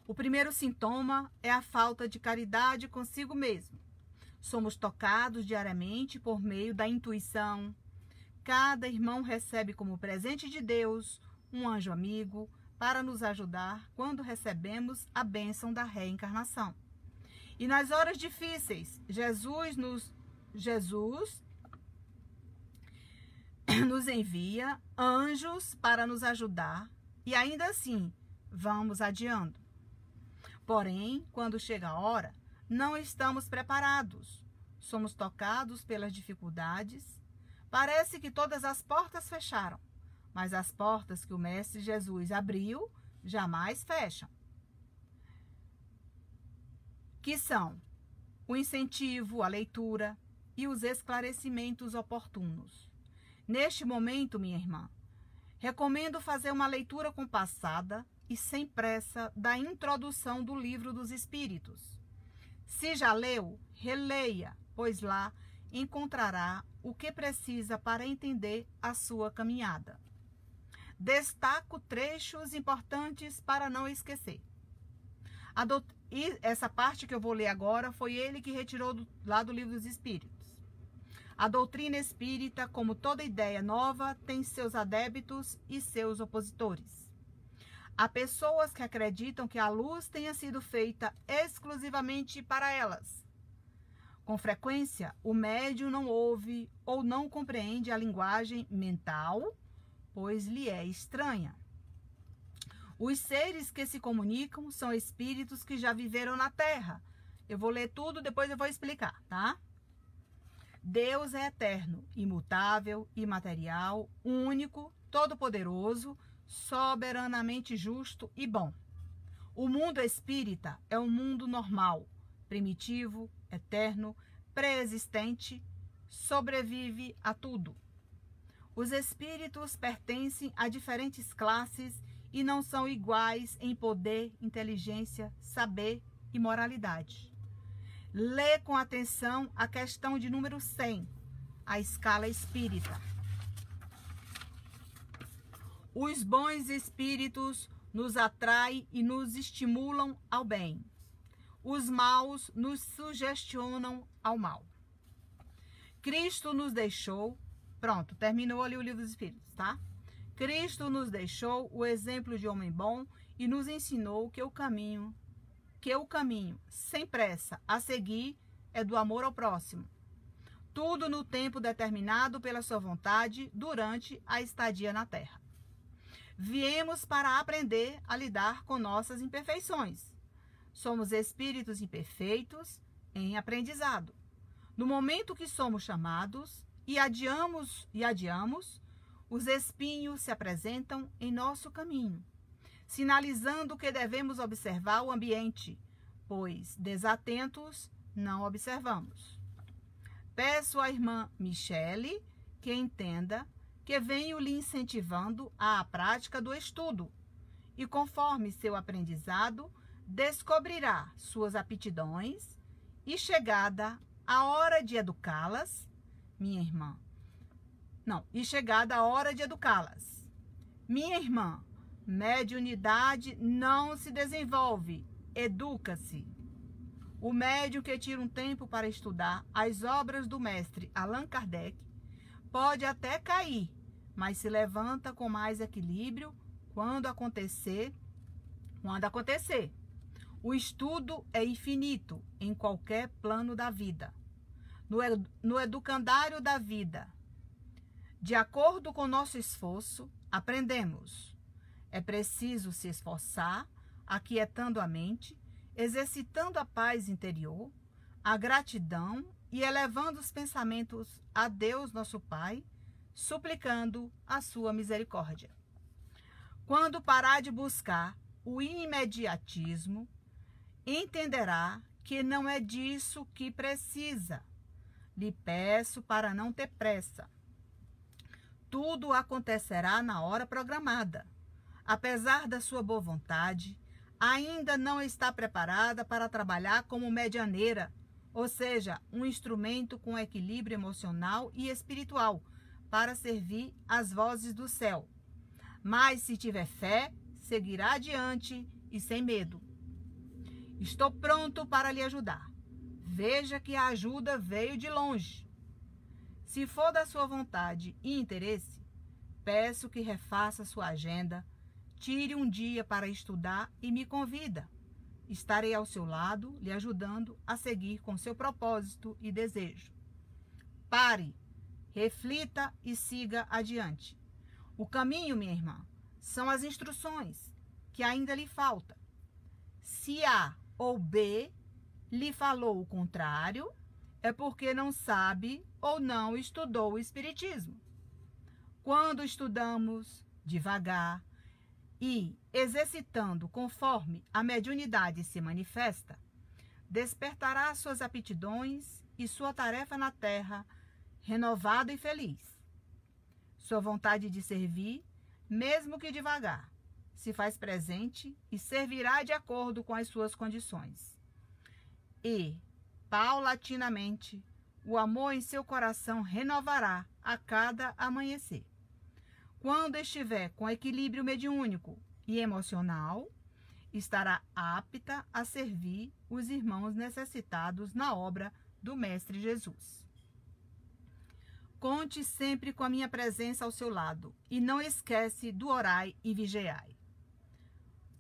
O primeiro sintoma é a falta de caridade consigo mesmo. Somos tocados diariamente por meio da intuição. Cada irmão recebe como presente de Deus um anjo amigo para nos ajudar quando recebemos a bênção da reencarnação. E nas horas difíceis, Jesus nos envia anjos para nos ajudar e ainda assim vamos adiando. Porém, quando chega a hora, não estamos preparados. Somos tocados pelas dificuldades. Parece que todas as portas fecharam, mas as portas que o Mestre Jesus abriu jamais fecham. Que são o incentivo à leitura e os esclarecimentos oportunos. Neste momento, minha irmã, recomendo fazer uma leitura compassada e sem pressa da introdução do Livro dos Espíritos. Se já leu, releia, pois lá encontrará o que precisa para entender a sua caminhada. Destaco trechos importantes para não esquecer. E essa parte que eu vou ler agora foi ele que retirou lá do Livro dos Espíritos. A doutrina espírita, como toda ideia nova, tem seus adeptos e seus opositores. Há pessoas que acreditam que a luz tenha sido feita exclusivamente para elas. Com frequência, o médium não ouve ou não compreende a linguagem mental, pois lhe é estranha. Os seres que se comunicam são espíritos que já viveram na Terra. Eu vou ler tudo, depois eu vou explicar, tá? Deus é eterno, imutável, imaterial, único, todo-poderoso, soberanamente justo e bom. O mundo espírita é um mundo normal, primitivo, eterno, pré-existente, sobrevive a tudo. Os espíritos pertencem a diferentes classes e não são iguais em poder, inteligência, saber e moralidade. Lê com atenção a questão de número 100, a escala espírita. Os bons espíritos nos atraem e nos estimulam ao bem. Os maus nos sugestionam ao mal. Cristo nos deixou... Pronto, terminou ali o livro dos Espíritos, tá? Cristo nos deixou o exemplo de homem bom e nos ensinou que o caminho sem pressa a seguir é do amor ao próximo. Tudo no tempo determinado pela sua vontade durante a estadia na Terra. Viemos para aprender a lidar com nossas imperfeições. Somos espíritos imperfeitos em aprendizado. No momento que somos chamados e adiamos, os espinhos se apresentam em nosso caminho, sinalizando que devemos observar o ambiente, pois desatentos não observamos. Peço à irmã Michele que entenda que venho lhe incentivando à prática do estudo e, conforme seu aprendizado, descobrirá suas aptidões e, chegada a hora de educá-las, chegada a hora de educá-las. Minha irmã, mediunidade não se desenvolve, educa-se. O médium que tira um tempo para estudar as obras do mestre Allan Kardec pode até cair, mas se levanta com mais equilíbrio quando acontecer. O estudo é infinito em qualquer plano da vida. No educandário da vida, de acordo com nosso esforço, aprendemos. É preciso se esforçar, aquietando a mente, exercitando a paz interior, a gratidão e elevando os pensamentos a Deus, nosso Pai, suplicando a sua misericórdia. Quando parar de buscar o imediatismo, entenderá que não é disso que precisa. Lhe peço para não ter pressa. Tudo acontecerá na hora programada. Apesar da sua boa vontade, ainda não está preparada para trabalhar como medianeira, ou seja, um instrumento com equilíbrio emocional e espiritual para servir às vozes do céu. Mas se tiver fé, seguirá adiante e sem medo. Estou pronto para lhe ajudar. Veja que a ajuda veio de longe. Se for da sua vontade e interesse, peço que refaça sua agenda, tire um dia para estudar e me convida. Estarei ao seu lado, lhe ajudando a seguir com seu propósito e desejo. Pare, reflita e siga adiante. O caminho, minha irmã, são as instruções que ainda lhe falta. Se A ou B lhe falou o contrário, é porque não sabe ou não estudou o Espiritismo. Quando estudamos devagar e exercitando conforme a mediunidade se manifesta, despertará suas aptidões e sua tarefa na terra renovada e feliz. Sua vontade de servir, mesmo que devagar, se faz presente e servirá de acordo com as suas condições. E, paulatinamente, o amor em seu coração renovará a cada amanhecer. Quando estiver com equilíbrio mediúnico e emocional, estará apta a servir os irmãos necessitados na obra do Mestre Jesus. Conte sempre com a minha presença ao seu lado e não esquece do orai e vigiai.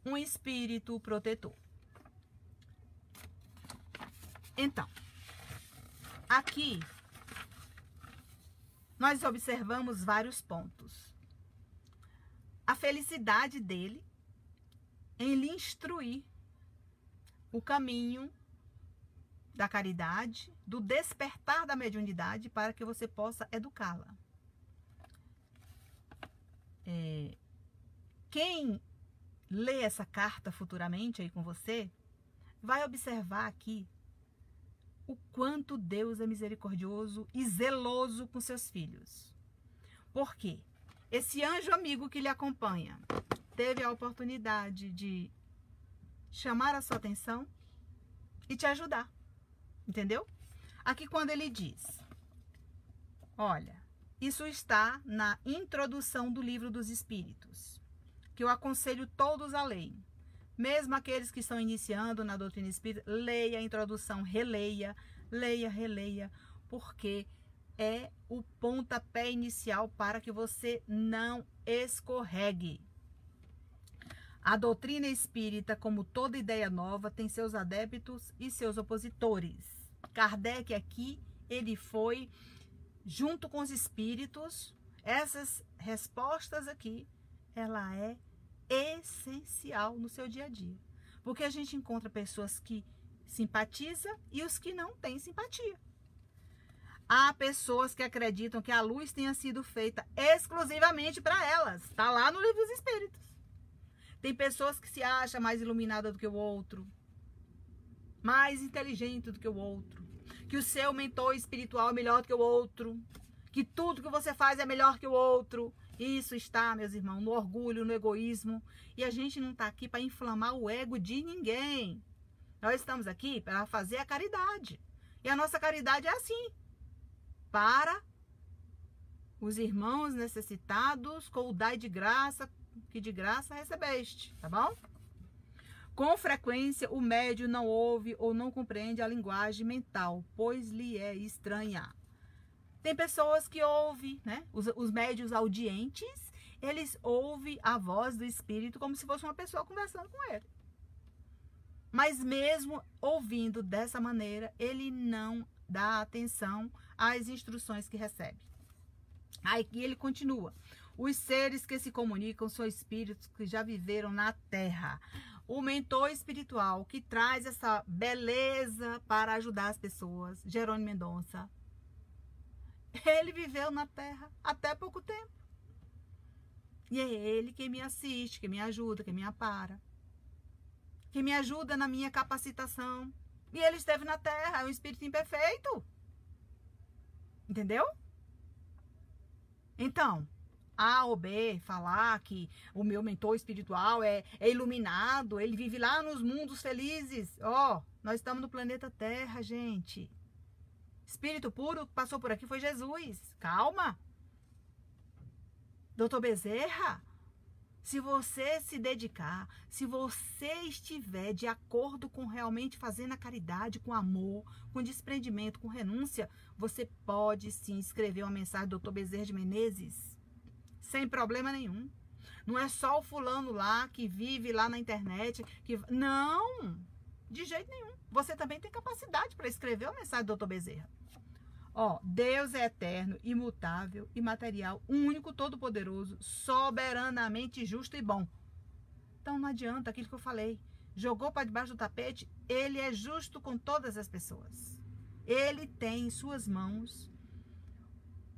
Um espírito protetor. Então, aqui nós observamos vários pontos. A felicidade dele em lhe instruir o caminho da caridade, do despertar da mediunidade para que você possa educá-la. Quem ler essa carta futuramente aí com você, vai observar aqui o quanto Deus é misericordioso e zeloso com seus filhos. Por quê? Esse anjo amigo que lhe acompanha teve a oportunidade de chamar a sua atenção e te ajudar. Entendeu? Aqui quando ele diz, olha, isso está na introdução do Livro dos Espíritos, que eu aconselho todos a lerem. Mesmo aqueles que estão iniciando na doutrina espírita, leia a introdução, releia, leia, releia, porque é o pontapé inicial para que você não escorregue. A doutrina espírita, como toda ideia nova, tem seus adeptos e seus opositores. Kardec aqui, ele foi junto com os espíritos. Essas respostas aqui, ela é essencial no seu dia a dia. Porque a gente encontra pessoas que simpatizam e os que não têm simpatia. Há pessoas que acreditam que a luz tenha sido feita exclusivamente para elas. Está lá no Livro dos Espíritos. Tem pessoas que se acham mais iluminada do que o outro, mais inteligente do que o outro, que o seu mentor espiritual é melhor do que o outro, que tudo que você faz é melhor que o outro. Isso está, meus irmãos, no orgulho, no egoísmo. E a gente não está aqui para inflamar o ego de ninguém. Nós estamos aqui para fazer a caridade. E a nossa caridade é assim. Para os irmãos necessitados, com o dai de graça, que de graça recebeste, tá bom? Com frequência, o médium não ouve ou não compreende a linguagem mental, pois lhe é estranha. Tem pessoas que ouvem, né? Os médiuns audientes, eles ouvem a voz do espírito como se fosse uma pessoa conversando com ele. Mas mesmo ouvindo dessa maneira, ele não dá atenção às instruções que recebe. Aí ele continua. Os seres que se comunicam são espíritos que já viveram na Terra. O mentor espiritual que traz essa beleza para ajudar as pessoas, Jerônimo Mendonça, ele viveu na Terra até pouco tempo. E é ele que me assiste, que me ajuda, que me ampara, que me ajuda na minha capacitação. E ele esteve na Terra, é um espírito imperfeito. Entendeu? Então, A ou B falar que o meu mentor espiritual é iluminado, ele vive lá nos mundos felizes. Ó, nós estamos no planeta Terra, gente. Espírito puro que passou por aqui foi Jesus. Calma. Doutor Bezerra, se você se dedicar, se você estiver de acordo com realmente fazendo a caridade, com amor, com desprendimento, com renúncia, você pode sim escrever uma mensagem do Dr. Bezerra de Menezes, sem problema nenhum. Não é só o fulano lá que vive lá na internet. Não, de jeito nenhum. Você também tem capacidade para escrever uma mensagem do Dr. Bezerra. Ó, Deus é eterno, imutável, imaterial, único, todo-poderoso, soberanamente justo e bom. Então não adianta aquilo que eu falei. Jogou para debaixo do tapete, ele é justo com todas as pessoas. Ele tem em suas mãos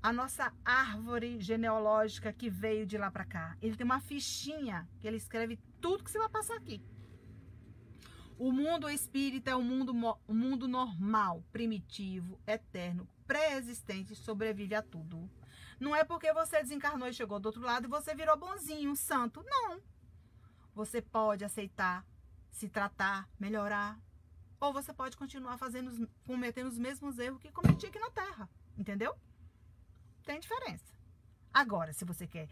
a nossa árvore genealógica que veio de lá para cá. Ele tem uma fichinha que ele escreve tudo que você vai passar aqui. O mundo espírita é um mundo normal, primitivo, eterno, pré-existente, sobrevive a tudo. Não é porque você desencarnou e chegou do outro lado e você virou bonzinho, santo. Não. Você pode aceitar, se tratar, melhorar. Ou você pode continuar cometendo os mesmos erros que cometia aqui na Terra. Entendeu? Tem diferença. Agora, se você quer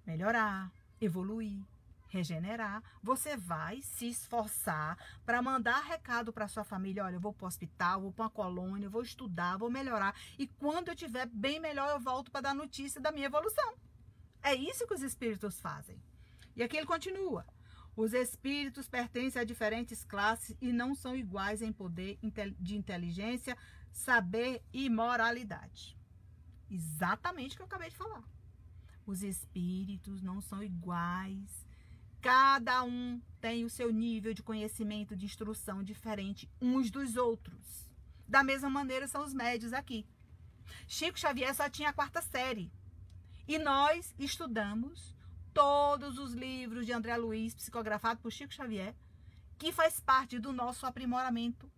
melhorar, evoluir, regenerar, você vai se esforçar para mandar recado para sua família. Olha, eu vou para o hospital, vou para uma colônia, vou estudar, vou melhorar. E quando eu estiver bem melhor, eu volto para dar notícia da minha evolução. É isso que os espíritos fazem. E aqui ele continua. Os espíritos pertencem a diferentes classes e não são iguais em poder de inteligência, saber e moralidade. Exatamente o que eu acabei de falar. Os espíritos não são iguais. Cada um tem o seu nível de conhecimento, de instrução diferente uns dos outros. Da mesma maneira são os médios aqui. Chico Xavier só tinha a 4ª série. E nós estudamos todos os livros de André Luiz, psicografado por Chico Xavier, que faz parte do nosso aprimoramento